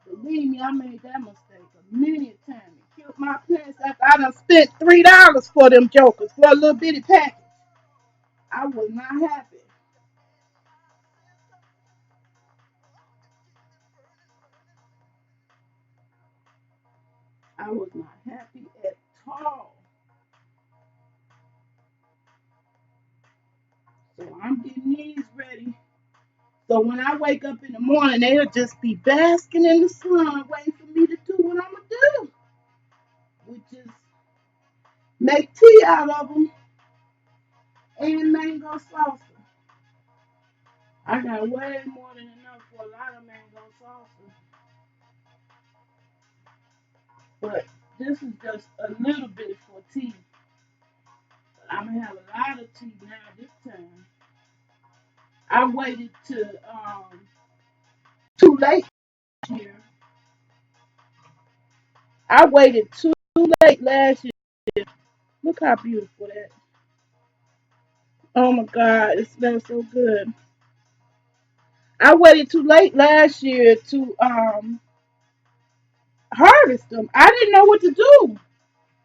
Believe me, I made that mistake a million times. It killed my plants after I done spent $3 for them jokers for a little bitty package. I was not happy. I was not happy at all. So I'm getting these ready. So when I wake up in the morning, they'll just be basking in the sun, waiting for me to do what I'm gonna do, which is make tea out of them and mango salsa. I got way more than enough for a lot of mango salsa, but this is just a little bit for tea. But I'm gonna have a lot of tea now this time. I waited to too late here. I waited too late last year. Look how beautiful that. Oh my God, it smells so good. I waited too late last year to harvest them. I didn't know what to do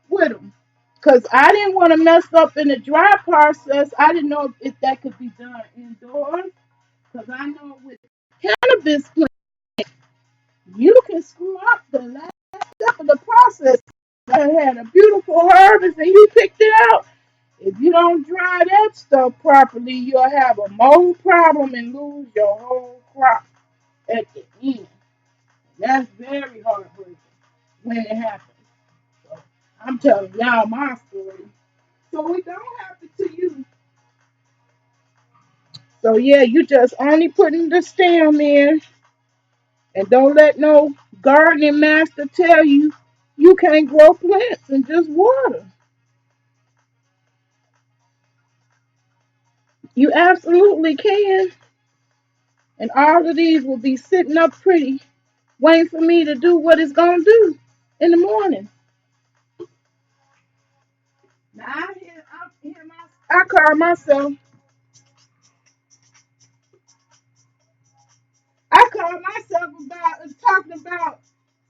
with them because I didn't want to mess up in the dry process. I didn't know if that could be done indoors because I know with cannabis plant you can screw up the last step of the process. I had a beautiful harvest and you picked it out. If you don't dry that stuff properly, you'll have a mold problem and lose your whole crop at the end. That's very heartbreaking when it happens. So I'm telling y'all my story. So it don't happen to you. So yeah, you just only putting the stem in and don't let no gardening master tell you you can't grow plants and just water. You absolutely can. And all of these will be sitting up pretty, waiting for me to do what it's gonna do in the morning. Now I call myself about talking about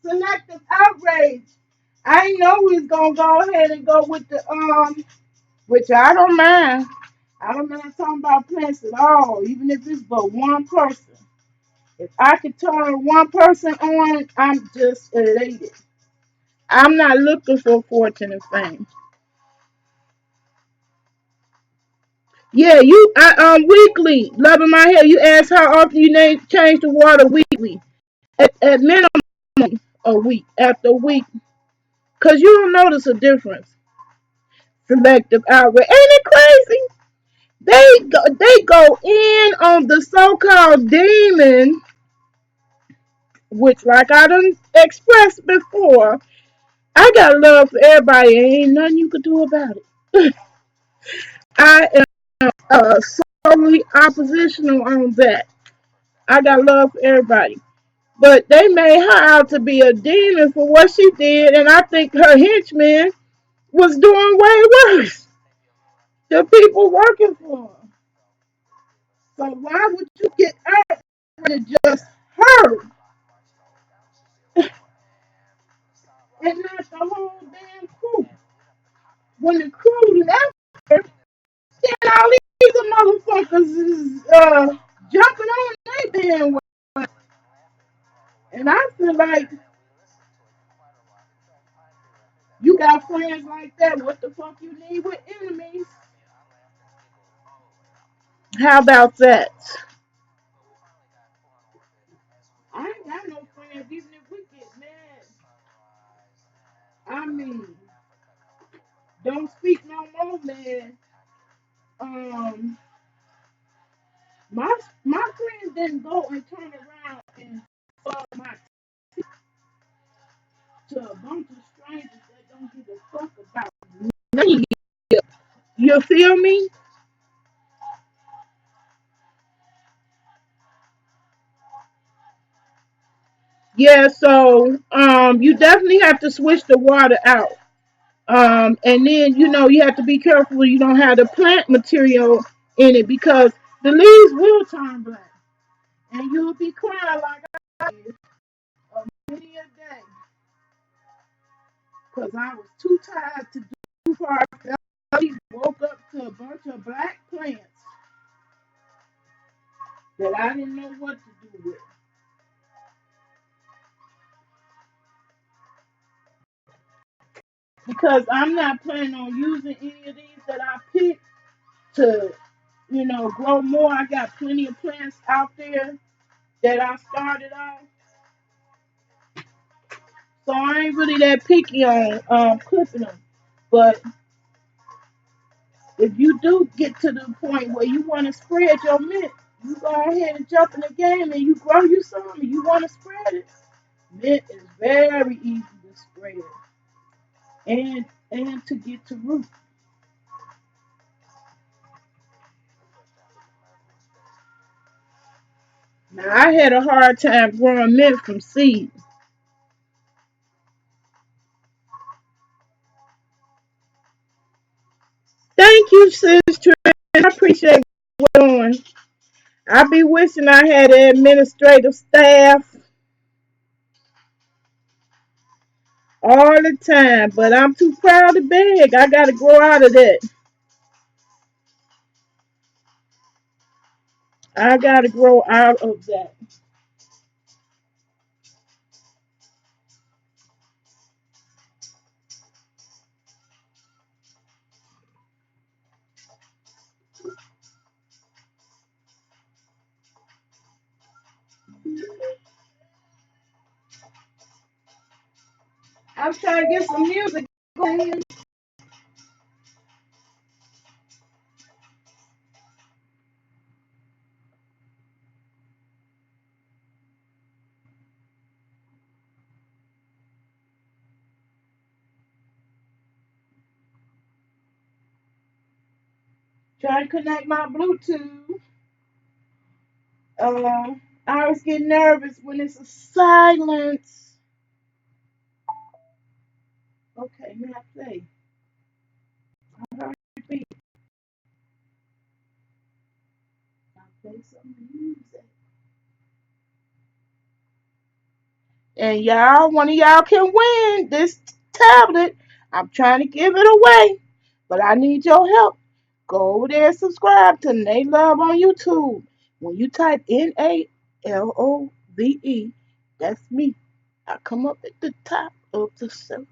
selective outrage. I ain't know we was gonna go ahead and go with the which I don't mind. I don't mind talking about plants at all, even if it's but one person. If I could turn one person on, I'm just elated. I'm not looking for fortune and fame. Yeah, weekly. Loving my hair. You ask how often you change the water weekly. At minimum a week after a week. Cause you don't notice a difference. Selective outrage. Ain't it crazy? They go in on the so-called demon, which like I done expressed before, I got love for everybody. Ain't nothing you could do about it. I am solely oppositional on that. I got love for everybody. But they made her out to be a demon for what she did, and I think her henchman was doing way worse. The people working for her. So why would you get out with just her and not the whole damn crew? When the crew left her, then all these motherfuckers is jumping on their damn way. And I feel like you got friends like that. What the fuck you need with enemies? How about that? I ain't got no friends, even if we get mad. I mean. don't speak no more, man. Um, my friends didn't go and turn around and fuck my to a bunch of strangers that don't give a fuck about me. You feel me? Yeah, so you definitely have to switch the water out. And then you have to be careful you don't have the plant material in it because the leaves will turn black. And you'll be crying like I did many a day. Because I was too tired to do hard. I woke up to a bunch of black plants that I didn't know what to do with. Because I'm not planning on using any of these that I picked to, grow more. I got plenty of plants out there that I started off. So I ain't really that picky on clipping them. But if you do get to the point where you want to spread your mint, you go ahead and jump in the game and you grow you some and you want to spread it. Mint is very easy to spread and to get to root. Now I had a hard time growing mint from seed. Thank you, sis. Trent. I appreciate what you're doing. I be wishing I had an administrative staff all the time, but I'm too proud to beg. I gotta grow out of that. I gotta grow out of that. I'm trying to get some music going. Trying to connect my Bluetooth. Uh, I always get nervous when it's a silence. Okay, now play. I'll play some music. And y'all, one of y'all can win this tablet. I'm trying to give it away, but I need your help. Go over there and subscribe to Nate Love on YouTube. When you type Nalove, that's me. I come up at the top of the search.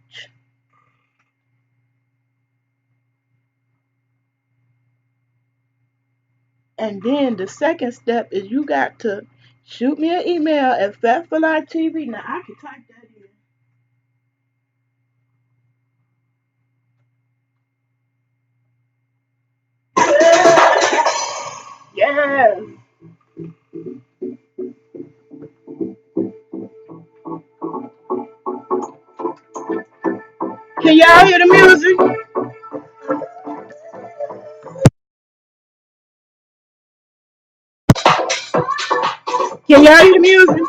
And then the second step is you got to shoot me an email at Fat for Life TV. Now I can type that in. Yes. Can y'all hear the music? Can y'all hear the music?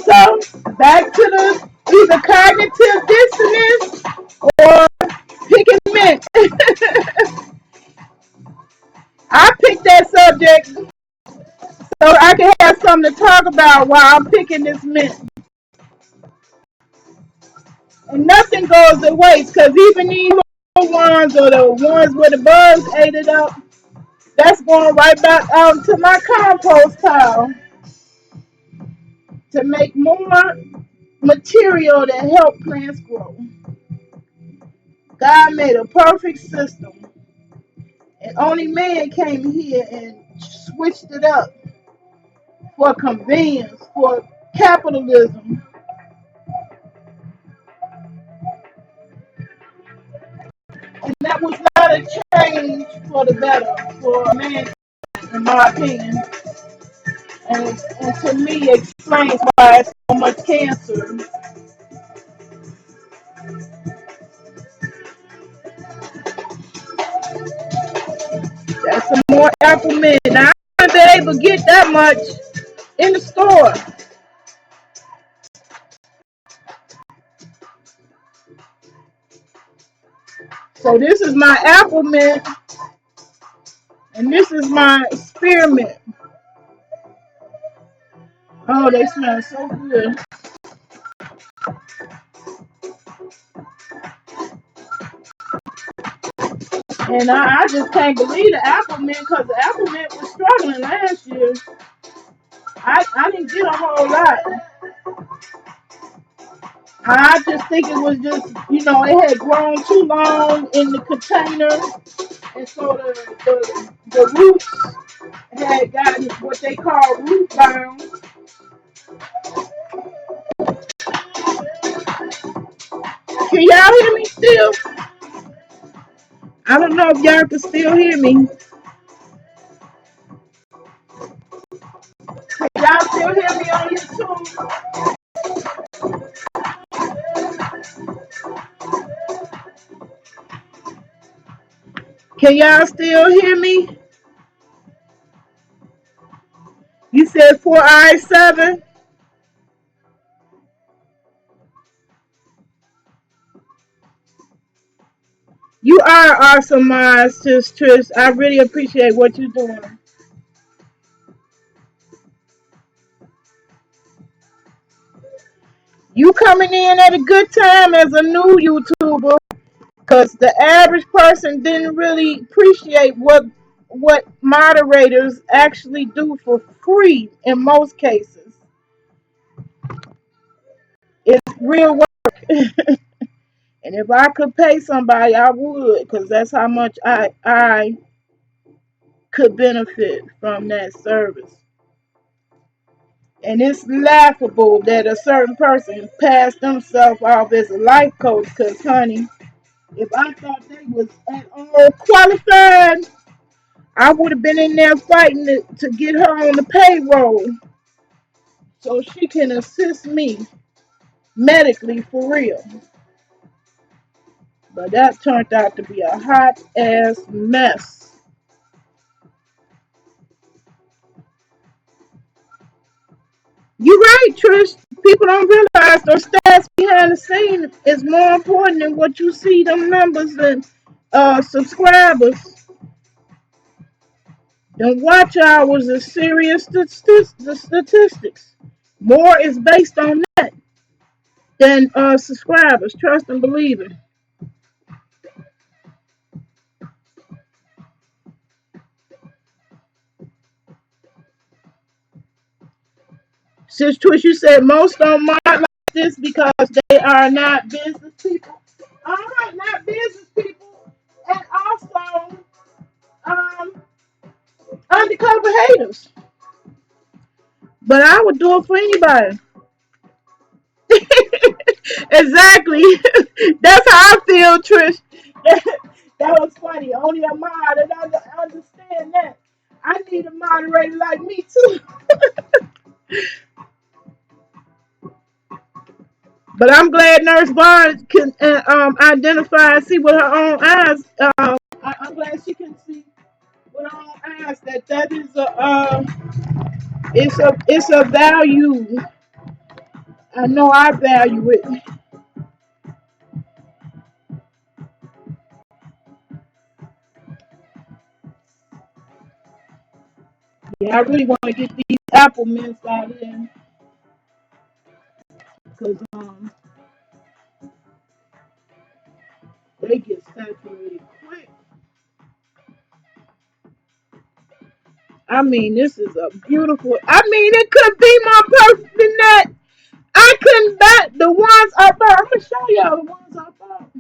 So back to the either cognitive dissonance or picking mint. I picked that subject so I can have something to talk about while I'm picking this mint. And nothing goes to waste because even these little ones or the ones where the bugs ate it up, that's going right back out to my compost pile to make more material that help plants grow. God made a perfect system. And only man came here and switched it up for convenience, for capitalism. And that was not a change for the better for man, in my opinion. And to me, explains why it's so much cancer. That's some more apple mint. Now, I haven't been able to get that much in the store. So this is my apple mint, and this is my spearmint. Oh, they smell so good. And I just can't believe the apple mint because the apple mint was struggling last year. I didn't get a whole lot. I just think it was just, it had grown too long in the container. And so the roots had gotten what they call root bound. Can y'all hear me still? I don't know if y'all can still hear me. Can y'all still hear me on YouTube? Can y'all still hear me? You said 4i7. You are awesome, sis Trish. I really appreciate what you're doing. You coming in at a good time as a new YouTuber, because the average person didn't really appreciate what moderators actually do for free in most cases. It's real work. And if I could pay somebody, I would, because that's how much I could benefit from that service. And it's laughable that a certain person passed themselves off as a life coach, because, honey, if I thought they was at all qualified, I would have been in there fighting to get her on the payroll so she can assist me medically for real. But that turned out to be a hot ass mess. You're right, Trish. People don't realize those stats behind the scene is more important than what you see them numbers and subscribers. And watch hours is serious the statistics. More is based on that than subscribers. Trust and believe it. Since Trish, you said most don't mind like this because they are not business people. All right, not business people, and also um, undercover haters. But I would do it for anybody. Exactly. That's how I feel, Trish. That was funny. Only a mod, and I understand that. I need a moderator like me too. But I'm glad Nurse Barnes can identify and see with her own eyes. I'm glad she can see with her own eyes that is a value. I know I value it. Yeah, I really want to get these apple mints out of there because they get saturated quick. I mean, this is a beautiful. I mean, it could be more perfect than that. I couldn't bet the ones I bought. I'm gonna show y'all the ones I bought.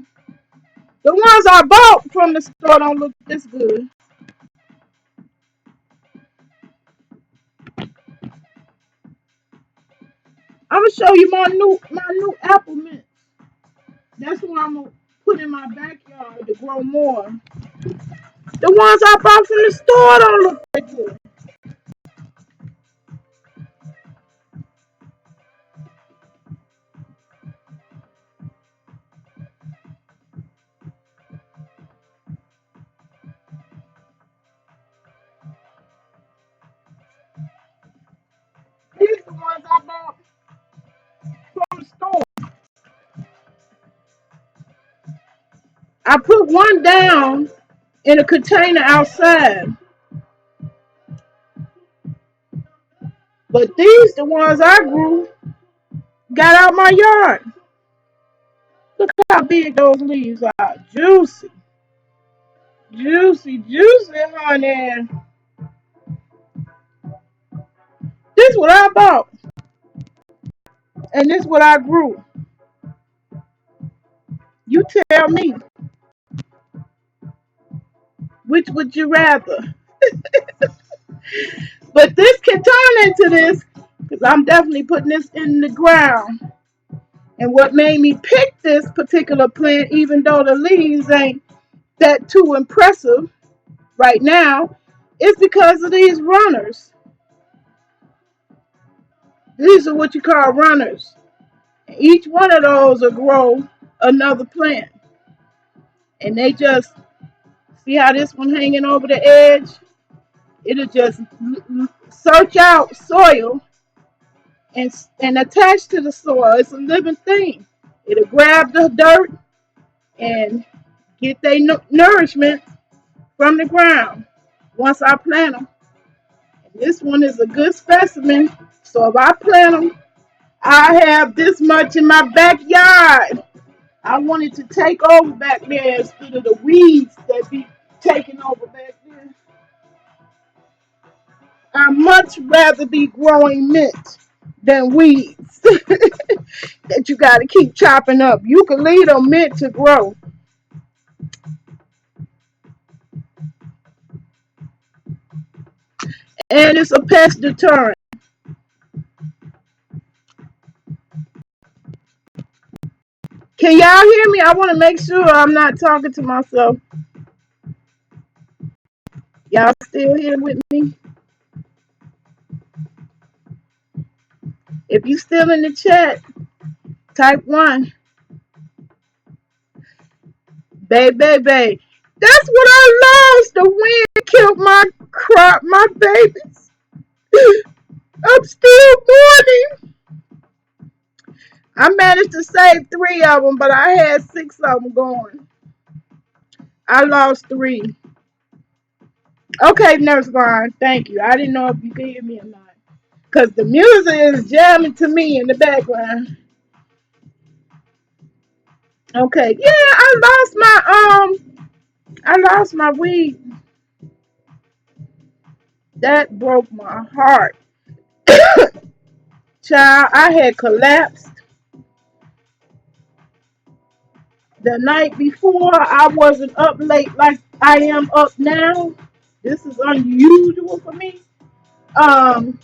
The ones I bought from the store don't look this good. I'm gonna show you my new apple mint. That's what I'm gonna put in my backyard to grow more. The ones I bought from the store don't look that good. These are the ones I bought from the store. I put one down in a container outside, but these the ones I grew got out my yard. Look how big those leaves are. Juicy, juicy, juicy, honey. This is what I bought, and this is what I grew. You tell me, which would you rather? But this can turn into this, because I'm definitely putting this in the ground. And what made me pick this particular plant, even though the leaves ain't that too impressive right now, is because of these runners. These are what you call runners. Each one of those will grow another plant. And they just, see how this one hanging over the edge? It'll just search out soil and attach to the soil. It's a living thing. It'll grab the dirt and get their nourishment from the ground once I plant them. This one is a good specimen. So if I plant them, I have this much in my backyard. I wanted to take over back there instead of the weeds that be taking over back there. I much rather be growing mint than weeds that you got to keep chopping up. You can leave them mint to grow. And it's a pest deterrent. Can y'all hear me? I want to make sure I'm not talking to myself. Y'all still here with me? If you still in the chat, type 1. Baby. That's what I lost. The wind killed my crop, my babies. I'm still mourning. I managed to save 3 of them, but I had 6 of them going. I lost 3. Okay, Nurse Vaughn, thank you. I didn't know if you could hear me or not. Because the music is jamming to me in the background. Okay, yeah, I lost my weed. That broke my heart. Child, I had collapsed the night before. I wasn't up late like I am up now. This is unusual for me. Um,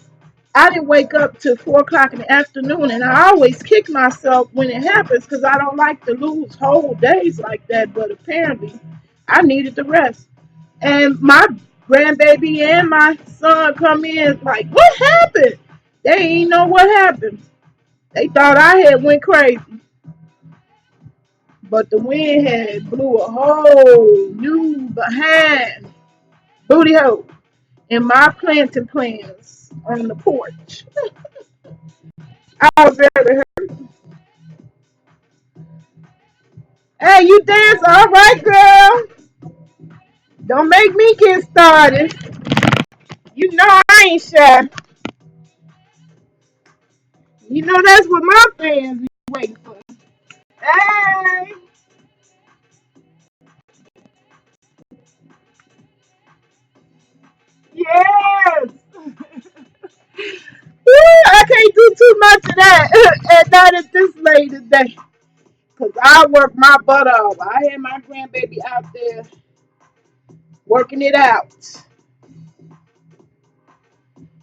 I didn't wake up till 4 o'clock in the afternoon, and I always kick myself when it happens because I don't like to lose whole days like that. But apparently, I needed the rest. And my grandbaby and my son come in like, "What happened?" They ain't know what happened. They thought I had went crazy, but the wind had blew a whole new behind booty hole in my planting plans on the porch. I was very hurt. Hey, you dance all right, girl. Don't make me get started. You know I ain't shy. You know that's what my fans be waiting for. Hey, yes. Woo, I can't do too much of that and not at this late today. Cause I work my butt off. I had my grandbaby out there working it out.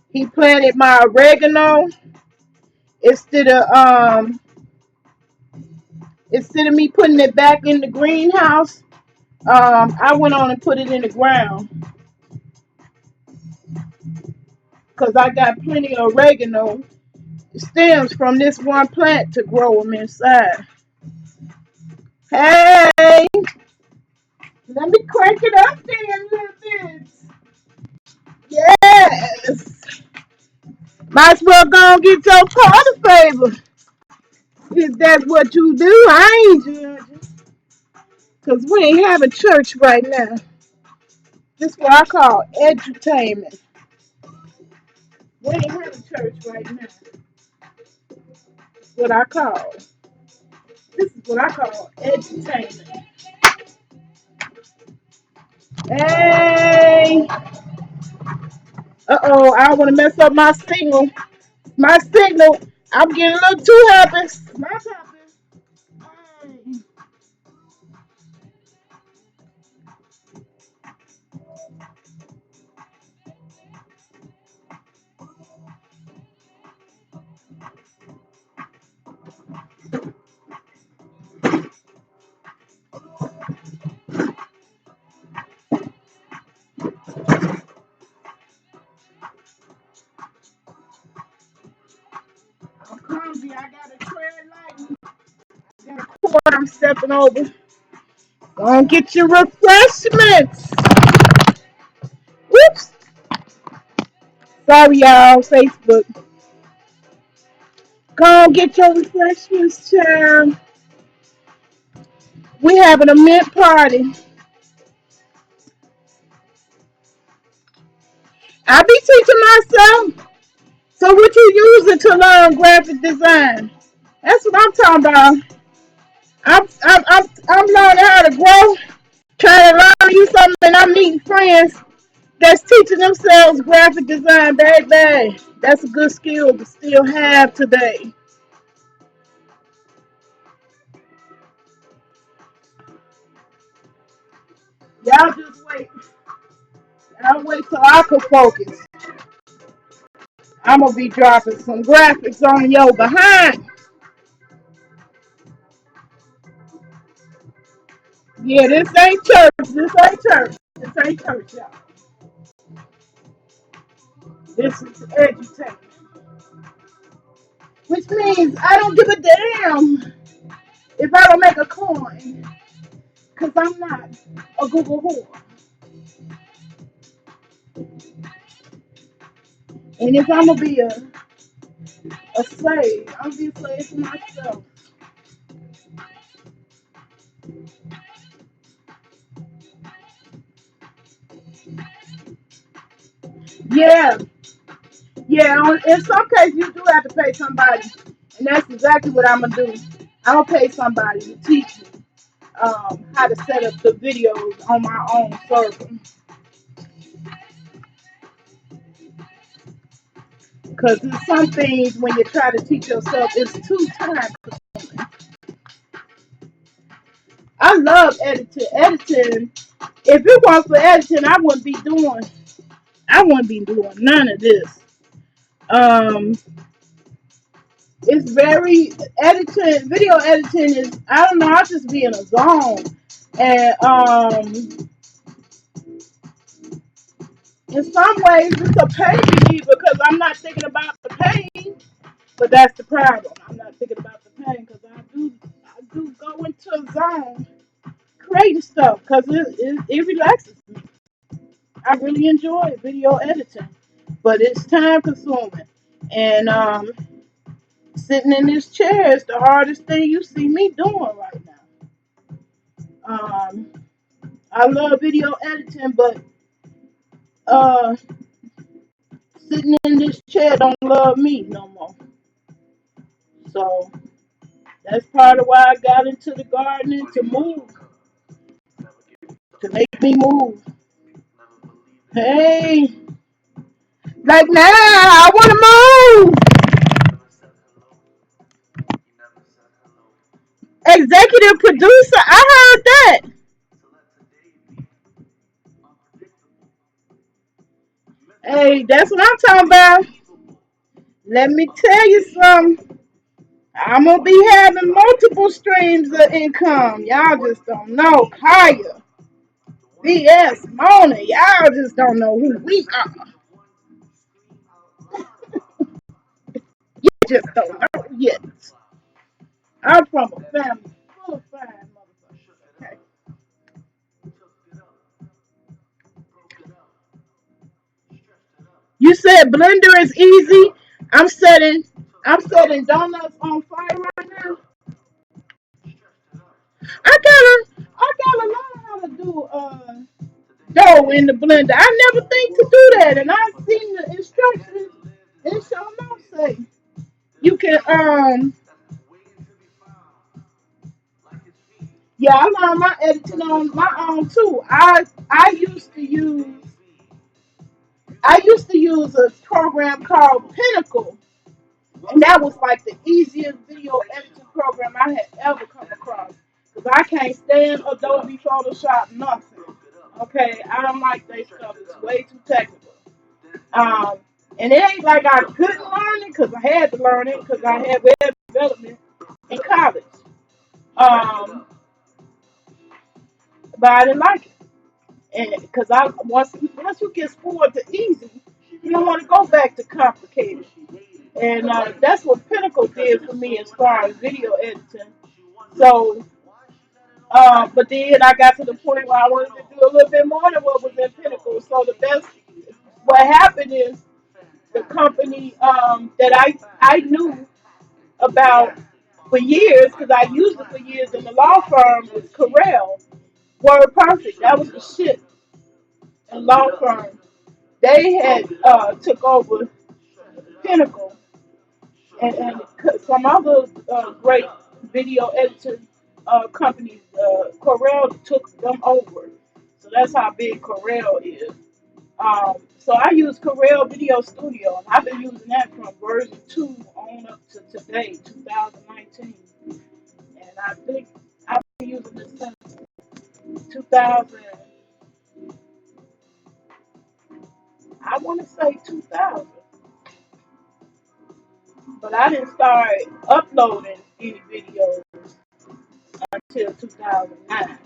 He planted my oregano Instead of instead of me putting it back in the greenhouse, I went on and put it in the ground because I got plenty of oregano stems from this one plant to grow them inside. Hey, let me crank it up there a little bit. Yes. Might as well go and get your party favor. If that's what you do, I ain't judging. Because we ain't having church right now. This is what I call edutainment. We ain't having church right now. What I call. This is what I call edutainment. Hey. Uh-oh, I don't want to mess up my signal. My signal. I'm getting a little too happy. My happy. Hey. I'm clumsy. I got to tread lightly. Got a cord I'm stepping over. Go and get your refreshments. Whoops. Sorry, y'all. Facebook. Go and get your refreshments, child. We having a mint party. I be teaching myself. So what you using to learn graphic design? That's what I'm talking about. I'm learning how to grow. Trying to learn you something, and I'm meeting friends that's teaching themselves graphic design, baby. That's a good skill to still have today. Y'all just wait. I'll wait till I can focus. I'm gonna be dropping some graphics on your behind. Yeah, this ain't church. This ain't church. This ain't church, y'all. This is education. Which means I don't give a damn if I don't make a coin. Because I'm not a Google whore. And if I'm going to be a slave, I'm going to be a slave to myself. Yeah. Yeah, in some cases you do have to pay somebody. And that's exactly what I'm going to do. I'm going to pay somebody to teach me how to set up the videos on my own server. Because there's some things when you try to teach yourself, it's too time consuming. I love editing. Editing. If it wasn't for editing, I wouldn't be doing none of this. Um, it's very editing. Video editing is, I don't know. I just be in a zone, and in some ways it's a pain to me because I'm not thinking about the pain. But that's the problem. I'm not thinking about the pain because I do go into a zone creating stuff because it relaxes me. I really enjoy video editing, but it's time consuming. And sitting in this chair is the hardest thing you see me doing right now. I love video editing, but uh, sitting in this chair don't love me no more. So that's part of why I got into the gardening to move, to make me move. Hey, like now, I want to move. Executive producer, I heard that. Hey, that's what I'm talking about. Let me tell you something. I'm gonna be having multiple streams of income. Y'all just don't know. Kaya, BS, Mona, y'all just don't know who we are. You just don't know yet. I'm from a family full of fine motherfuckers. Okay. You said blender is easy. I'm setting I'm setting donuts on fire right now. I gotta learn how to do dough in the blender. I never think to do that, and I seen the instructions. It shall not say you can yeah, I learned my editing on my own too. I used to use a program called Pinnacle, and that was like the easiest video editing program I had ever come across. Because I can't stand Adobe Photoshop, nothing. Okay, I don't like that stuff. It's way too technical. Um, and it ain't like I couldn't learn it because I had to learn it because I had web development in college. Um, but I didn't like it. And because I once you get spoiled to easy, you don't want to go back to complicated. And that's what Pinnacle did for me as far as video editing. So, but then I got to the point where I wanted to do a little bit more than what was in Pinnacle. So what happened is the company that I knew about for years, because I used it for years in the law firm, was Corel. Word Perfect. That was the shit in law firm. They had took over Pinnacle and some other great video editing companies. Corel took them over, so that's how big Corel is. So I use Corel Video Studio, and I've been using that from version 2 on up to today, 2019. And I think I've been using this since 2000. I want to say 2000, but I didn't start uploading any videos until 2009.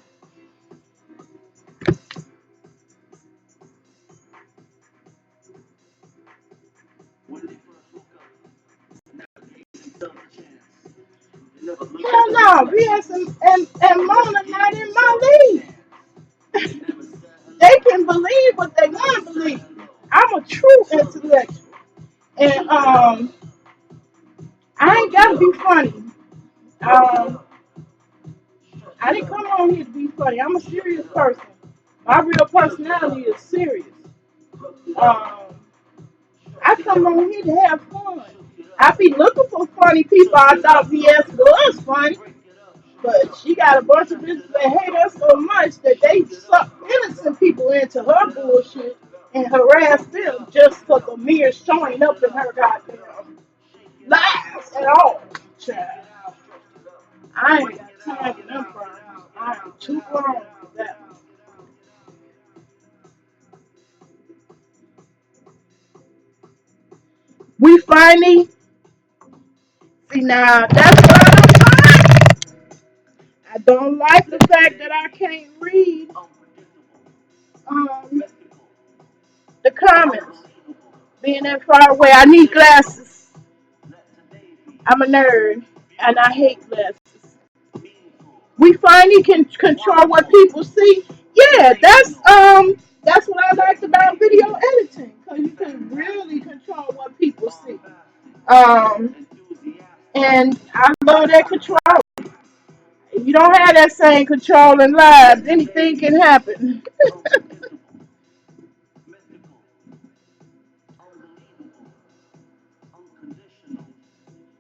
Hell no, BS and Mona not in my league. They can believe what they want to believe. I'm a true intellectual, and I ain't gotta be funny. Um, I didn't come on here to be funny. I'm a serious person. My real personality is serious. Um, I come on here to have fun. I be looking for funny people. I thought BS was funny, but she got a bunch of bitches that hate her so much that they suck innocent people into her bullshit and harass them just for the mere showing up in her goddamn lives at all. Child, I ain't got time for them problems. I am too grown for that. We finally see now. That's what I don't like. I don't like the fact that I can't read um, the comments. Being that far away, I need glasses. I'm a nerd, and I hate glasses. We finally can control what people see. Yeah, that's what I liked about video editing, because you can really control what people see. Um, and I love that control. If you don't have that same control in lives, anything can happen.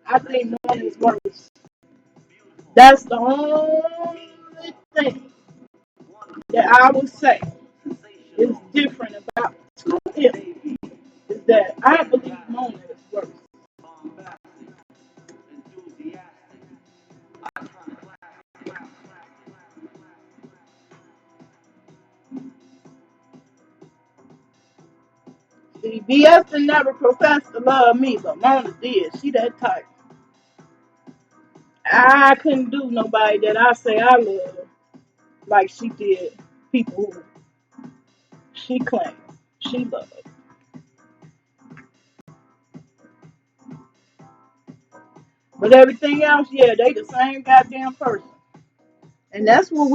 I think one is worse. That's the only thing that I would say is different about him is that I believe Mona is worse. See, BS never professed to love me, but Mona did. She that type. I couldn't do nobody that I say I love like she did people who she claimed she loved. But everything else, yeah, they the same goddamn person. And that's what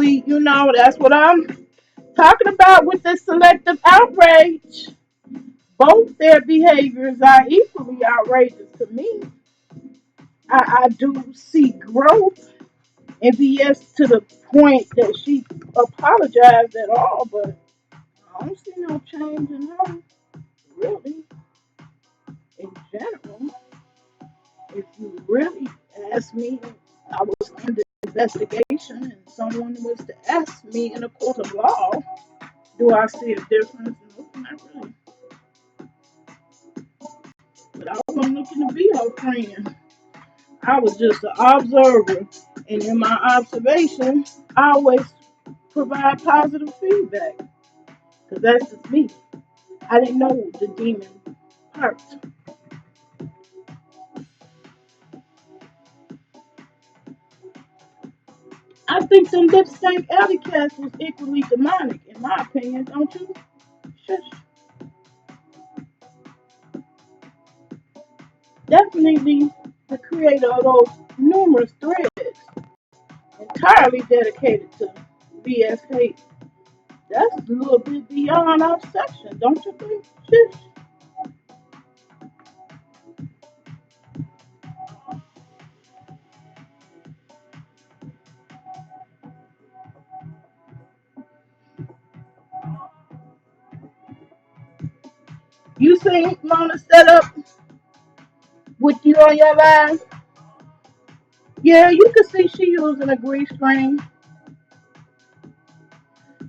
that's what I'm talking about with this selective outrage. Both their behaviors are equally outrageous to me. I do see growth in VS to the point that she apologized at all, but I don't see no change in her, really, in general. If you really ask me, I was under investigation and someone was to ask me in a court of law, do I see a difference? No, not really. But I wasn't looking to be her friend. I was just an observer. And in my observation, I always provide positive feedback. Because that's just me. I didn't know the demon part. I think some lip stank alley cats was equally demonic, in my opinion, don't you? Shush. Definitely the creator of those numerous threads entirely dedicated to BS hate. That's a little bit beyond obsession, don't you think? Shush. You seen Mona set up with you on your line? Yeah, you can see she using a grease screen.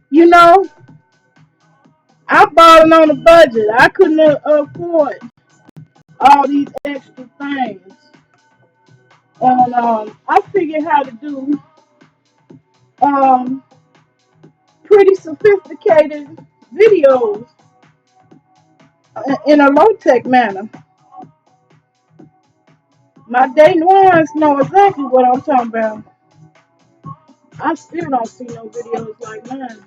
You know, I'm balling on a budget. I couldn't afford all these extra things. And I figured how to do um, pretty sophisticated videos in a low tech manner. My day ones know exactly what I'm talking about. I still don't see no videos like mine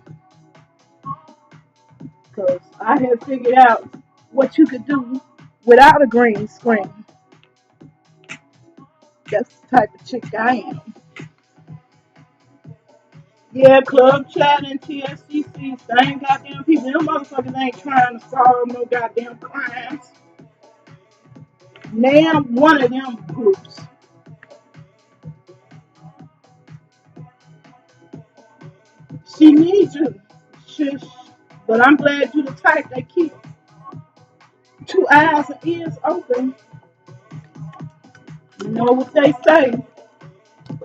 because I had figured out what you could do without a green screen. That's the type of chick I am. Yeah, club chat and TSCC, same goddamn people. Them motherfuckers ain't trying to solve no goddamn crimes. Name one of them groups. She needs you. Shush. But I'm glad you the type that keep two eyes and ears open. You know what they say.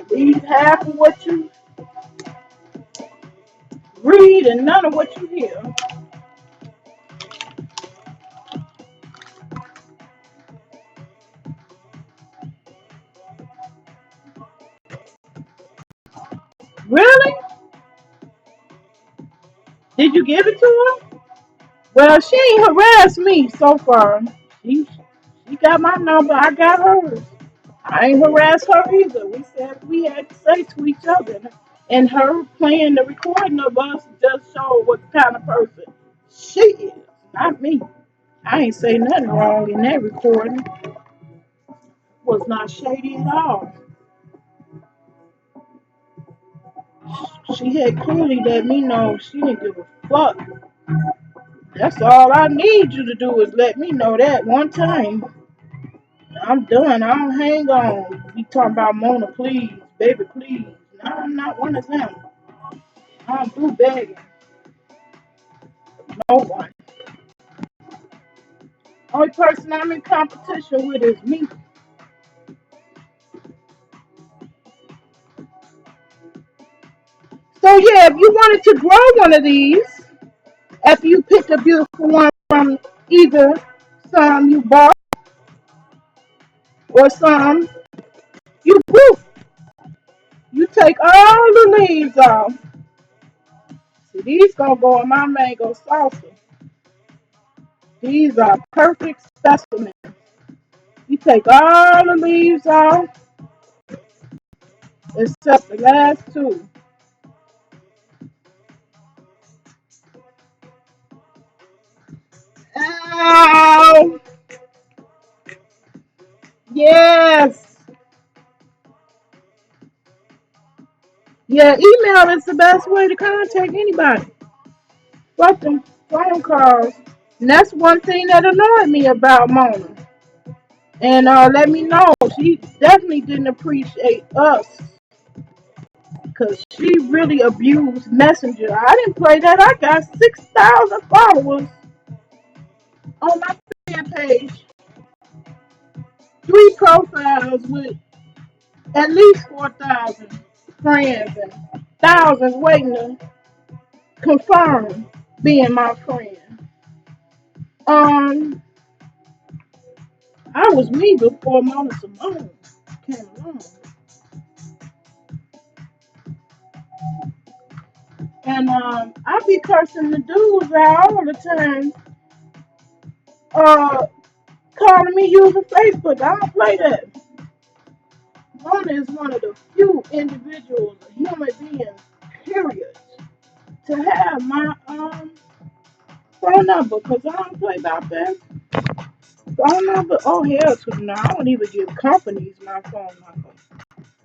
Believe half of what you read and none of what you hear. Really? Did you give it to her? Well, she ain't harassed me so far. She, she got my number. I got hers. I ain't harassed her either. We said we had to say to each other. And her playing the recording of us just showed what kind of person she is, not me. I ain't say nothing wrong in that recording. Was not shady at all. She had clearly let me know she didn't give a fuck. That's all I need you to do is let me know that one time. I'm done. I don't hang on. Be talking about Mona, please, baby, please. No, I'm not one of them. I don't do begging. No one. Only person I'm in competition with is me. So yeah, if you wanted to grow one of these, after you pick a beautiful one from either some you bought or some you grew, you take all the leaves off. See, these gonna go in my mango salsa. These are perfect specimens. You take all the leaves off, except the last two. Oh, yes. Yeah, email is the best way to contact anybody. Fuck them phone calls. And that's one thing that annoyed me about Mona. And let me know she definitely didn't appreciate us because she really abused Messenger. I didn't play that. I got 6,000 followers on my fan page, three profiles with at least 4,000 friends and thousands waiting to confirm being my friend. Um, I was me before Mona Simone came along. And I be cursing the dudes out all the time, uh, calling me using Facebook. I don't play that. Mona is one of the few individuals, human beings, period, to have my phone number, because I don't play about that. Phone number? Oh, hell to no. I don't even give companies my phone number.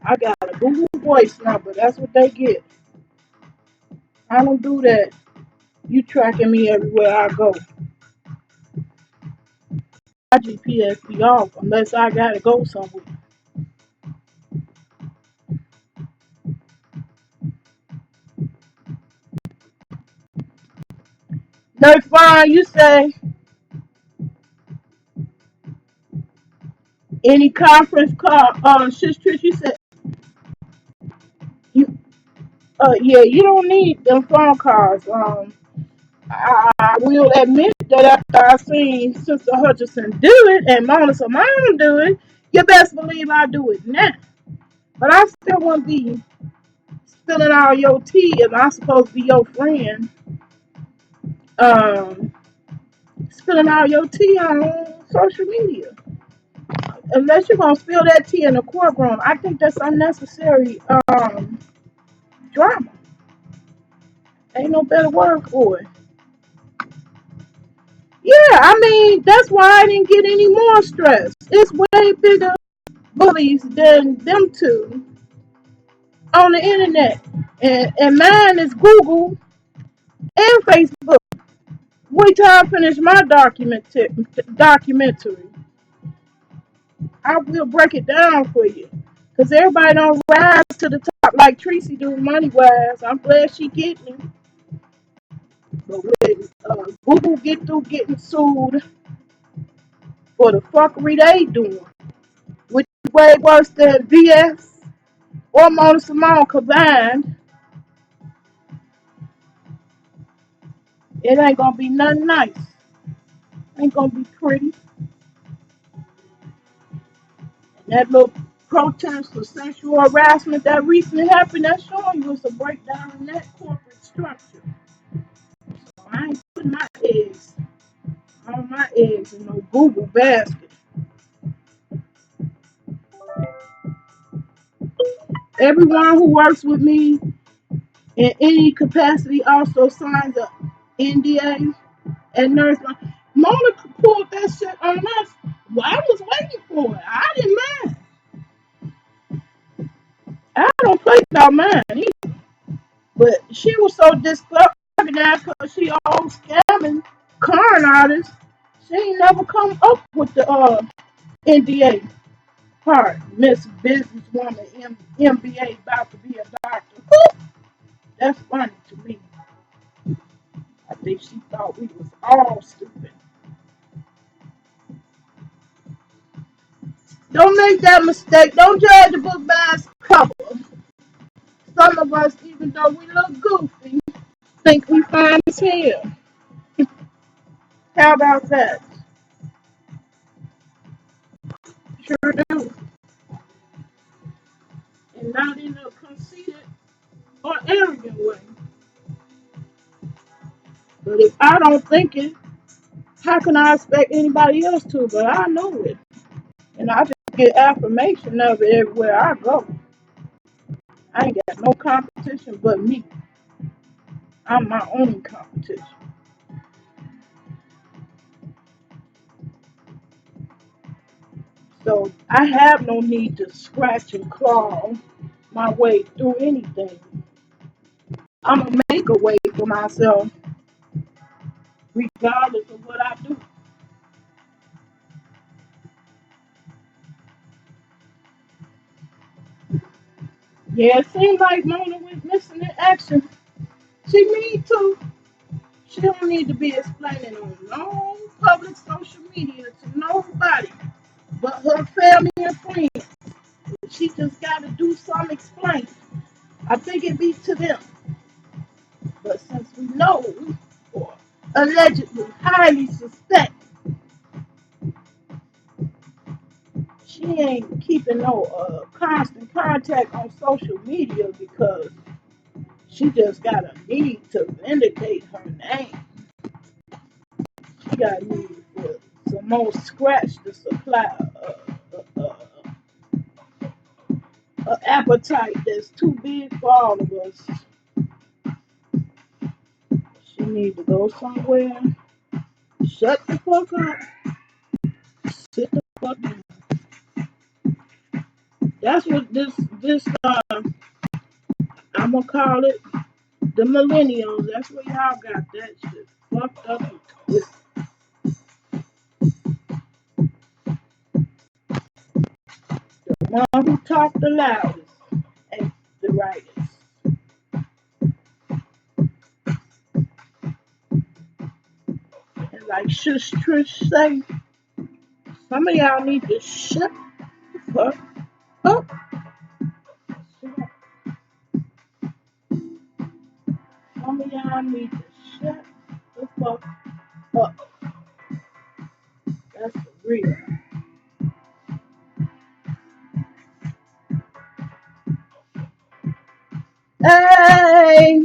I got a Google Voice number. That's what they get. I don't do that. You tracking me everywhere I go. My GPS be off unless I gotta go somewhere. Nurse Vaughn, you say any conference call? Trish, you said you. Yeah, you don't need them phone calls. I will admit that after I seen Sister Hutchinson do it and Mona Simone do it, you best believe I do it now. But I still won't be spilling all your tea if I'm supposed to be your friend. Um, Spilling all your tea on social media. Unless you're gonna spill that tea in the courtroom, I think that's unnecessary drama. Ain't no better word for it. Yeah, I mean that's why I didn't get any more stress. It's way bigger bullies than them two on the internet, and mine is Google and Facebook. Wait till I finish my documentary. I will break it down for you. Cause everybody don't rise to the top like Tracy do money wise. I'm glad she get me. But when Google get through getting sued for the fuckery they doing, which is way worse than VS or Mona Simone combined, it ain't gonna be nothing nice. Ain't gonna be pretty. And that little protest for sexual harassment that recently happened, that's showing you it's a breakdown in that corporate structure. So I ain't putting all my eggs in no Google basket. Everyone who works with me in any capacity also signs a NDA and nurse. Mona pulled that shit on us. Well, I was waiting for it. I didn't mind. I don't play about mine either. But she was so disorganized because she all scamming con artists. She ain't never come up with the NDA part. Miss Businesswoman, MBA, about to be a doctor. That's funny to me. I think she thought we was all stupid. Don't make that mistake. Don't judge a book by its cover. Some of us, even though we look goofy, think we fine as hell. How about that? Sure do. And not in a conceited or arrogant way. But if I don't think it, how can I expect anybody else to? But I know it. And I just get affirmation of it everywhere I go. I ain't got no competition but me. I'm my own competition. So I have no need to scratch and claw my way through anything. I'm gonna make a way for myself regardless of what I do. Yeah, it seems like Mona was missing in action. She need to. She don't need to be explaining on no public social media to nobody but her family and friends. She just got to do some explaining. I think it be to them. But since we know or allegedly highly suspect she ain't keeping no constant contact on social media because she just got a need to vindicate her name. She got a need for some more scratch to supply a appetite that's too big for all of us. She need to go somewhere, shut the fuck up, sit the fuck down. That's what this I'm gonna call it the millennials. That's where y'all got that shit fucked up and twisted. The one who talk the loudest ain't the rightest. And like Shush Trish say, some of y'all need to shut the fuck up. Some of y'all need to shut the fuck up. That's for real. Hey,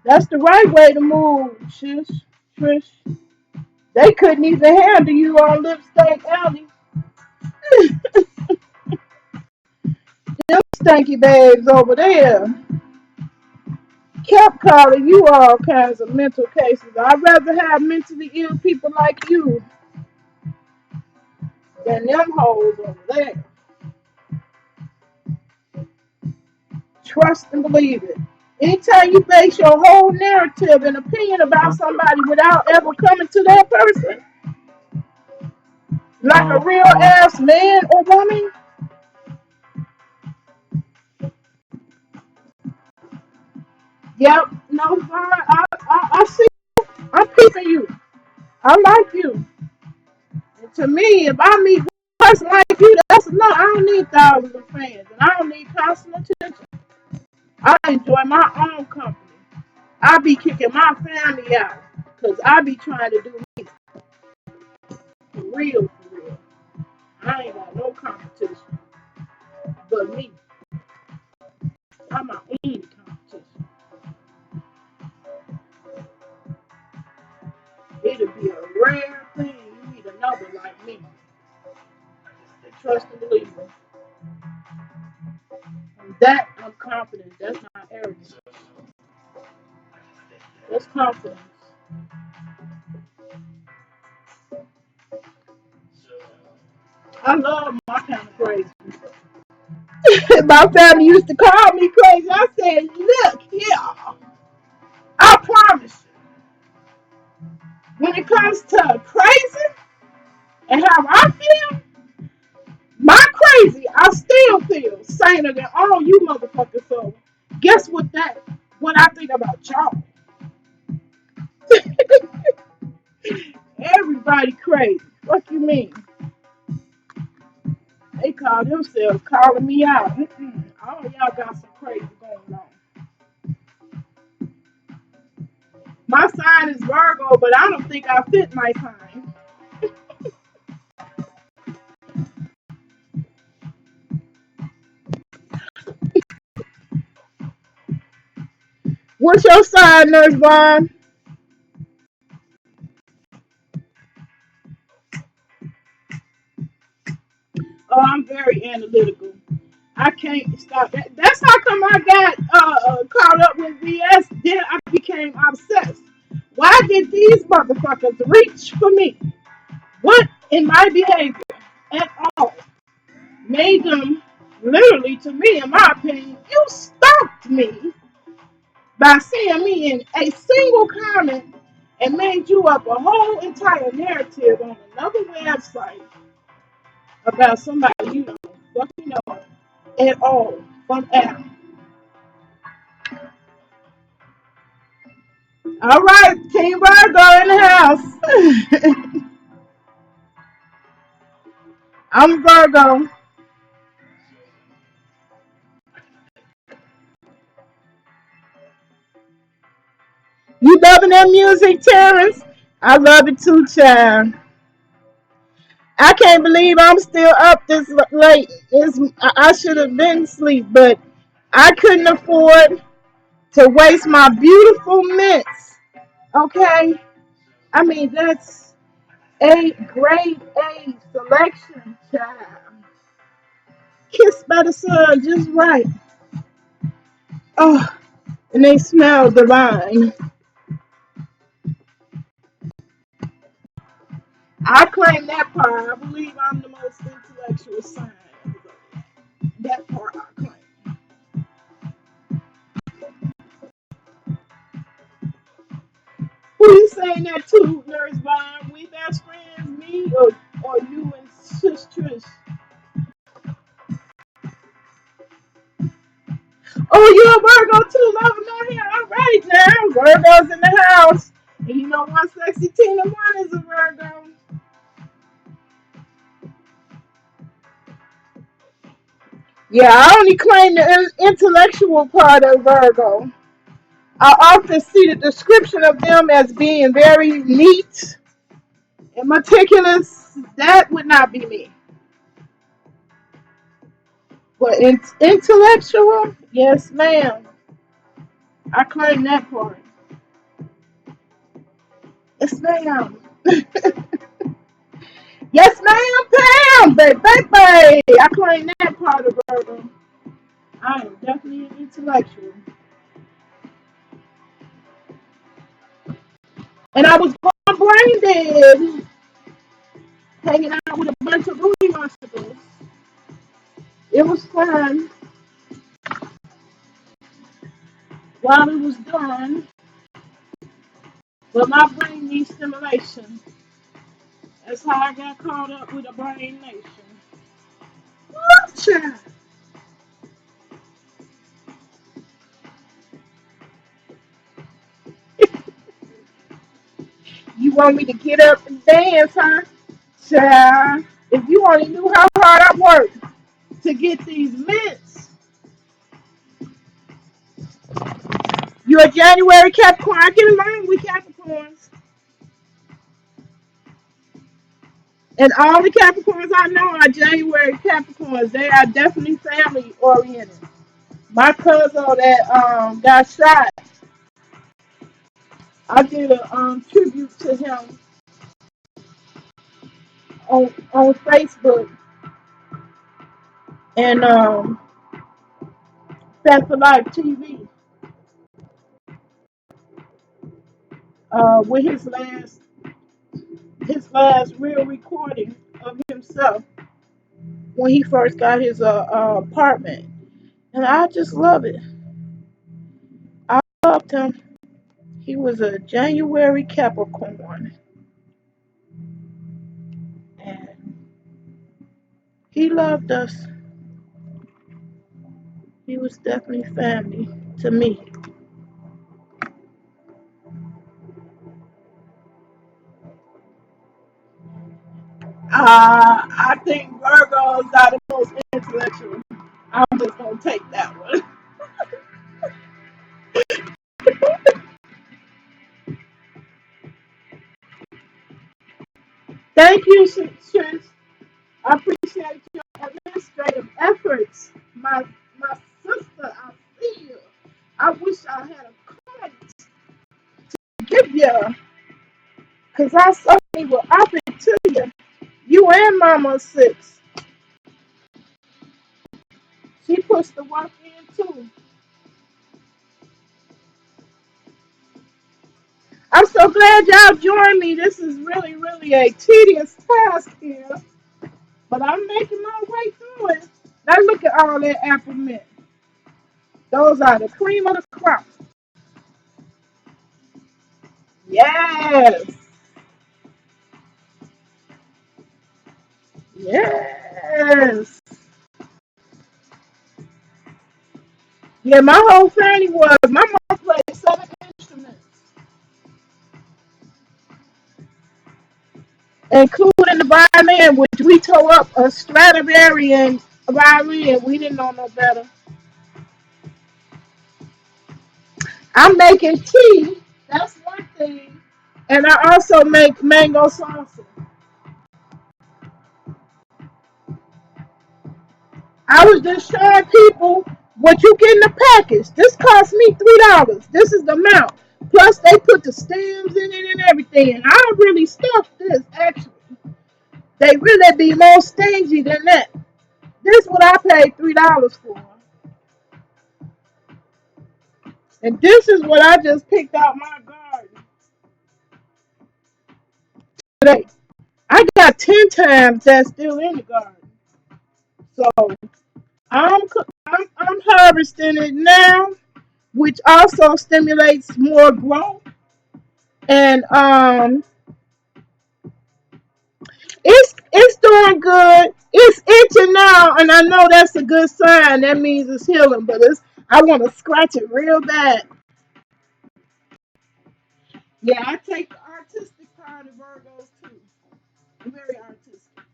that's the right way to move, Shush Trish. They couldn't even handle you on Lipstick Alley. Them stanky bags over there kept calling you all kinds of mental cases. I'd rather have mentally ill people like you than them hoes over there. Trust and believe it. Anytime you base your whole narrative and opinion about somebody without ever coming to that person, like a real ass man or woman, yep, no, I see, I'm peeping you. I like you. And to me, if I meet a person like you, that's enough. I don't need thousands of fans, and I don't need constant attention. I enjoy my own company. I be kicking my family out because I be trying to do me for real, for real. I ain't got no competition but me. I'm my own competition. It'll be a rare thing. You need another like me. Trust and believe me. And that I'm confident. That's not arrogance. That's confidence. I love my kind of crazy. My family used to call me crazy. I said, look here, I promise you, when it comes to crazy and how I feel, my crazy, I still feel saner than all you motherfuckers. So guess what I think about y'all. Everybody crazy. What you mean? They call themselves calling me out. All y'all got some crazy going on. My sign is Virgo, but I don't think I fit my sign. What's your sign, Nurse Vaughn? Oh, I'm very analytical. I can't stop that. That's how come I got caught up with VS. Then I became obsessed. Why did these motherfuckers reach for me? What in my behavior at all made them literally to me, in my opinion, you stalked me by seeing me in a single comment and made you up a whole entire narrative on another website about somebody you don't fucking know at all from Adam. All right, King Virgo in the house. I'm Virgo. You loving that music, Terrence? I love it too, child. I can't believe I'm still up this late. I should have been asleep, but I couldn't afford to waste my beautiful mints. Okay? I mean, that's a grade A selection, child. Kissed by the sun, just right. Oh, and they smell divine. I claim that part. I believe I'm the most intellectual sign. That part I claim. Who you saying that to, Nurse Vaughn? We best friends, me or you and Sis Trish? Oh, you a Virgo too, loving on here. All right now, Virgo's in the house. And you know what, Sexy Tina One is a Virgo. Yeah, I only claim the intellectual part of Virgo. I often see the description of them as being very neat and meticulous. That would not be me. But intellectual, yes, ma'am. I claim that part. Yes, ma'am. Yes, ma'am, Pam, baby. I claim that part of Virgo. I am definitely an intellectual. And I was born brain dead, hanging out with a bunch of booty monsters. It was fun while it was done, but my brain needs stimulation. That's how I got caught up with a brain nation. Child. You want me to get up and dance, huh? Child. If you only knew how hard I worked to get these mints. You're a January Capricorn. I get along with Capricorns. And all the Capricorns I know are January Capricorns. They are definitely family oriented. My cousin that got shot, I did a tribute to him on Facebook and Fat for Life TV with his last real recording of himself when he first got his apartment. And I just love it. I loved him. He was a January Capricorn. And he loved us. He was definitely family to me. I think Virgos are the most intellectual. I'm just gonna take that one. Thank you, Trish. I appreciate your administrative efforts. My sister, I see you. I wish I had a card to give you, because I certainly will offer it to you. You and Mama Six. She puts the work in too. I'm so glad y'all joined me. This is really, really a tedious task here, but I'm making my way through it. Now look at all that apple mint. Those are the cream of the crop. Yes. Yes. Yeah, my whole family was. My mom played 7 instruments, including the violin, which we tore up a Stradivarian violin. We didn't know no better. I'm making tea. That's one thing. And I also make mango salsa. I was just showing people what you get in the package. This cost me $3. This is the amount. Plus they put the stems in it and everything. And I don't really stuff this actually. They really be more stingy than that. This is what I paid $3 for. And this is what I just picked out my garden today. I got 10 times that's still in the garden. So I'm harvesting it now, which also stimulates more growth. And it's doing good. It's itching now, and I know that's a good sign. That means it's healing. But I want to scratch it real bad. Yeah, I take the artistic part of Virgos too. I'm very artistic,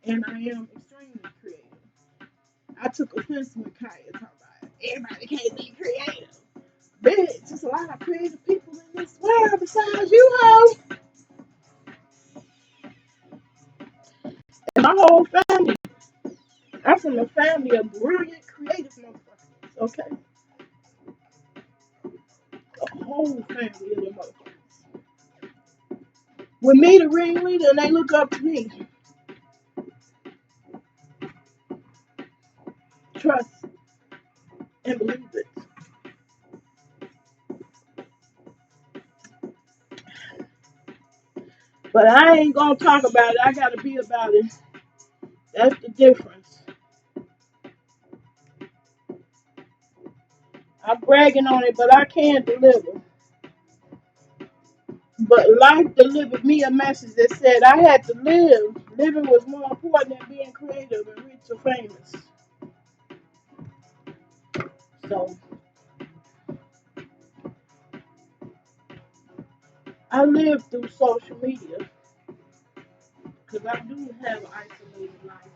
and I am extremely creative. I took offense when Kaya talking about everybody can't be creative. Bitch, there's a lot of creative people in this world besides you, ho. And my whole family. I'm from a family of brilliant, creative motherfuckers. Okay, a whole family of them motherfuckers. With me, the ringleader, and they look up to me. Trust and believe it. But I ain't gonna talk about it. I gotta be about it. That's the difference. I'm bragging on it, but I can't deliver. But life delivered me a message that said I had to live. Living was more important than being creative and rich or famous. So I live through social media because I do have an isolated life.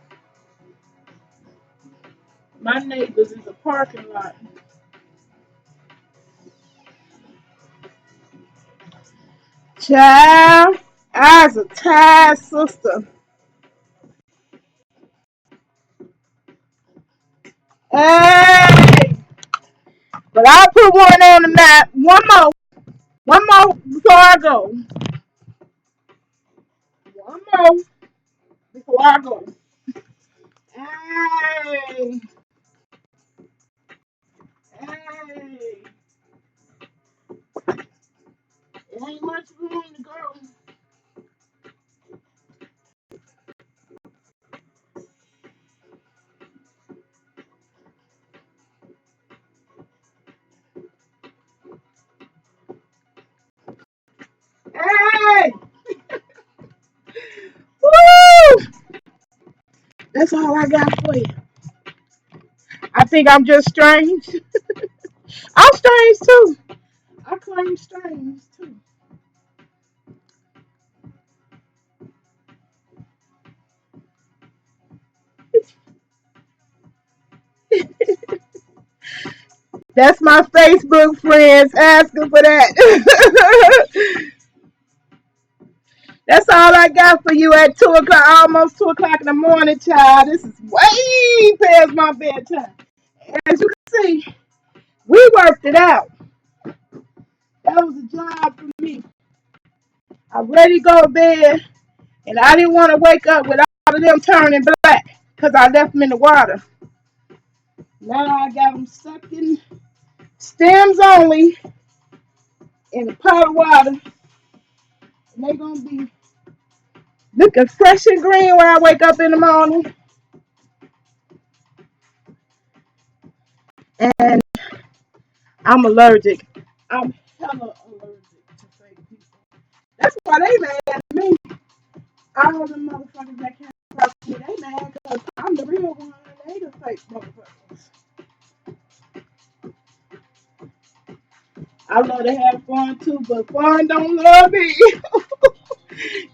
My neighbors is a parking lot. Child, I was a tired sister. Hey, but I'll put one on the map. One more before I go. One more before I go. Hey, hey, it ain't much room to go. Hey, woo! That's all I got for you. I think I'm just strange. I'm strange too. I claim strange too. That's my Facebook friends asking for that. That's all I got for you at 2 o'clock, almost 2 o'clock in the morning, child. This is way past my bedtime. As you can see, we worked it out. That was a job for me. I'm ready to go to bed, and I didn't want to wake up with all of them turning black. because I left them in the water. Now I got them sucking stems only in a pot of water. And they're going to be looking fresh and green when I wake up in the morning. And I'm allergic. I'm hella allergic to fake people. That's why they mad at me. All the motherfuckers that can't talk to me, they mad because I'm the real one and they the fake motherfuckers. I love to have fun too, but fun don't love me.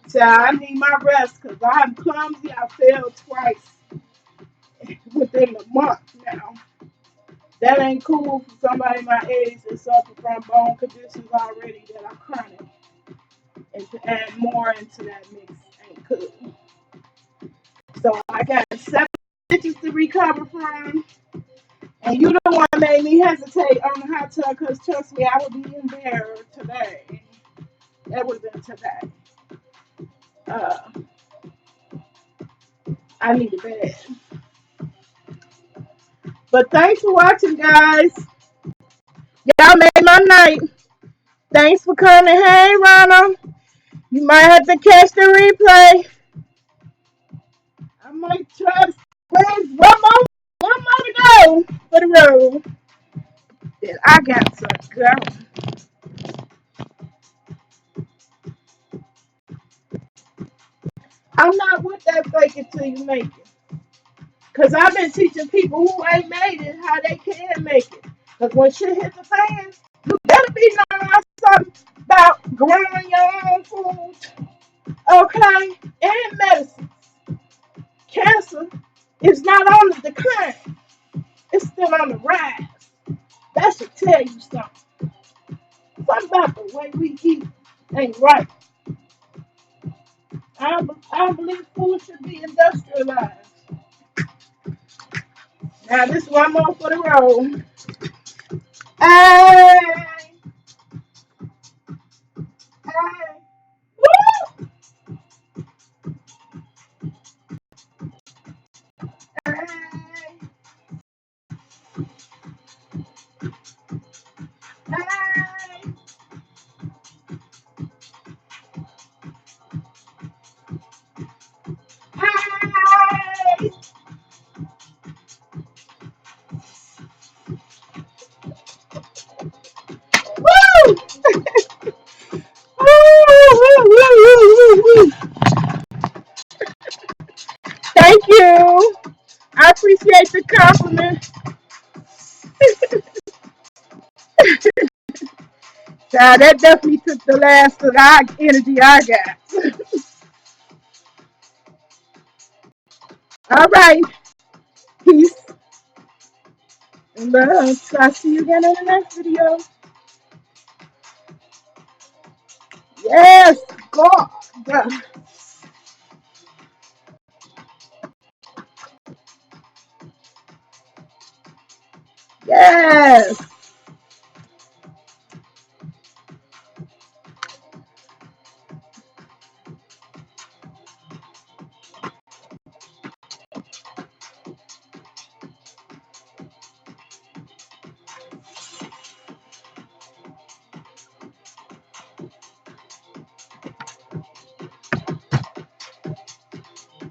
So I need my rest because I'm clumsy. I failed twice within a month now. That ain't cool for somebody my age that suffer from bone conditions already that are chronic. And to add more into that mix ain't cool. So I got 7 stitches to recover from. And you the one made me hesitate on the hot tub because trust me, I would be in there today. That would have been today. Uh, I need a bed. But thanks for watching, guys. Y'all made my night. Thanks for coming. Hey, Ronald. You might have to catch the replay. I might try to squeeze one more to go for the road. Then I got to go. I'm not with that fake it till you make it. Because I've been teaching people who ain't made it how they can make it. Because when shit hits the fan, you better be knowing something about growing your own food, okay? And medicine. Cancer is not on the decline. It's still on the rise. That should tell you something. Something about the way we eat ain't right. I believe food should be industrialized. Now this one more for the road. Hey, hey, woo, hey, hey, hey. Woo! Woo, woo, woo, woo, woo. Thank you. I appreciate the compliment. That definitely took the last of the energy I got. All right. Peace and love. So I'll see you again in the next video. Yes, God. Yes.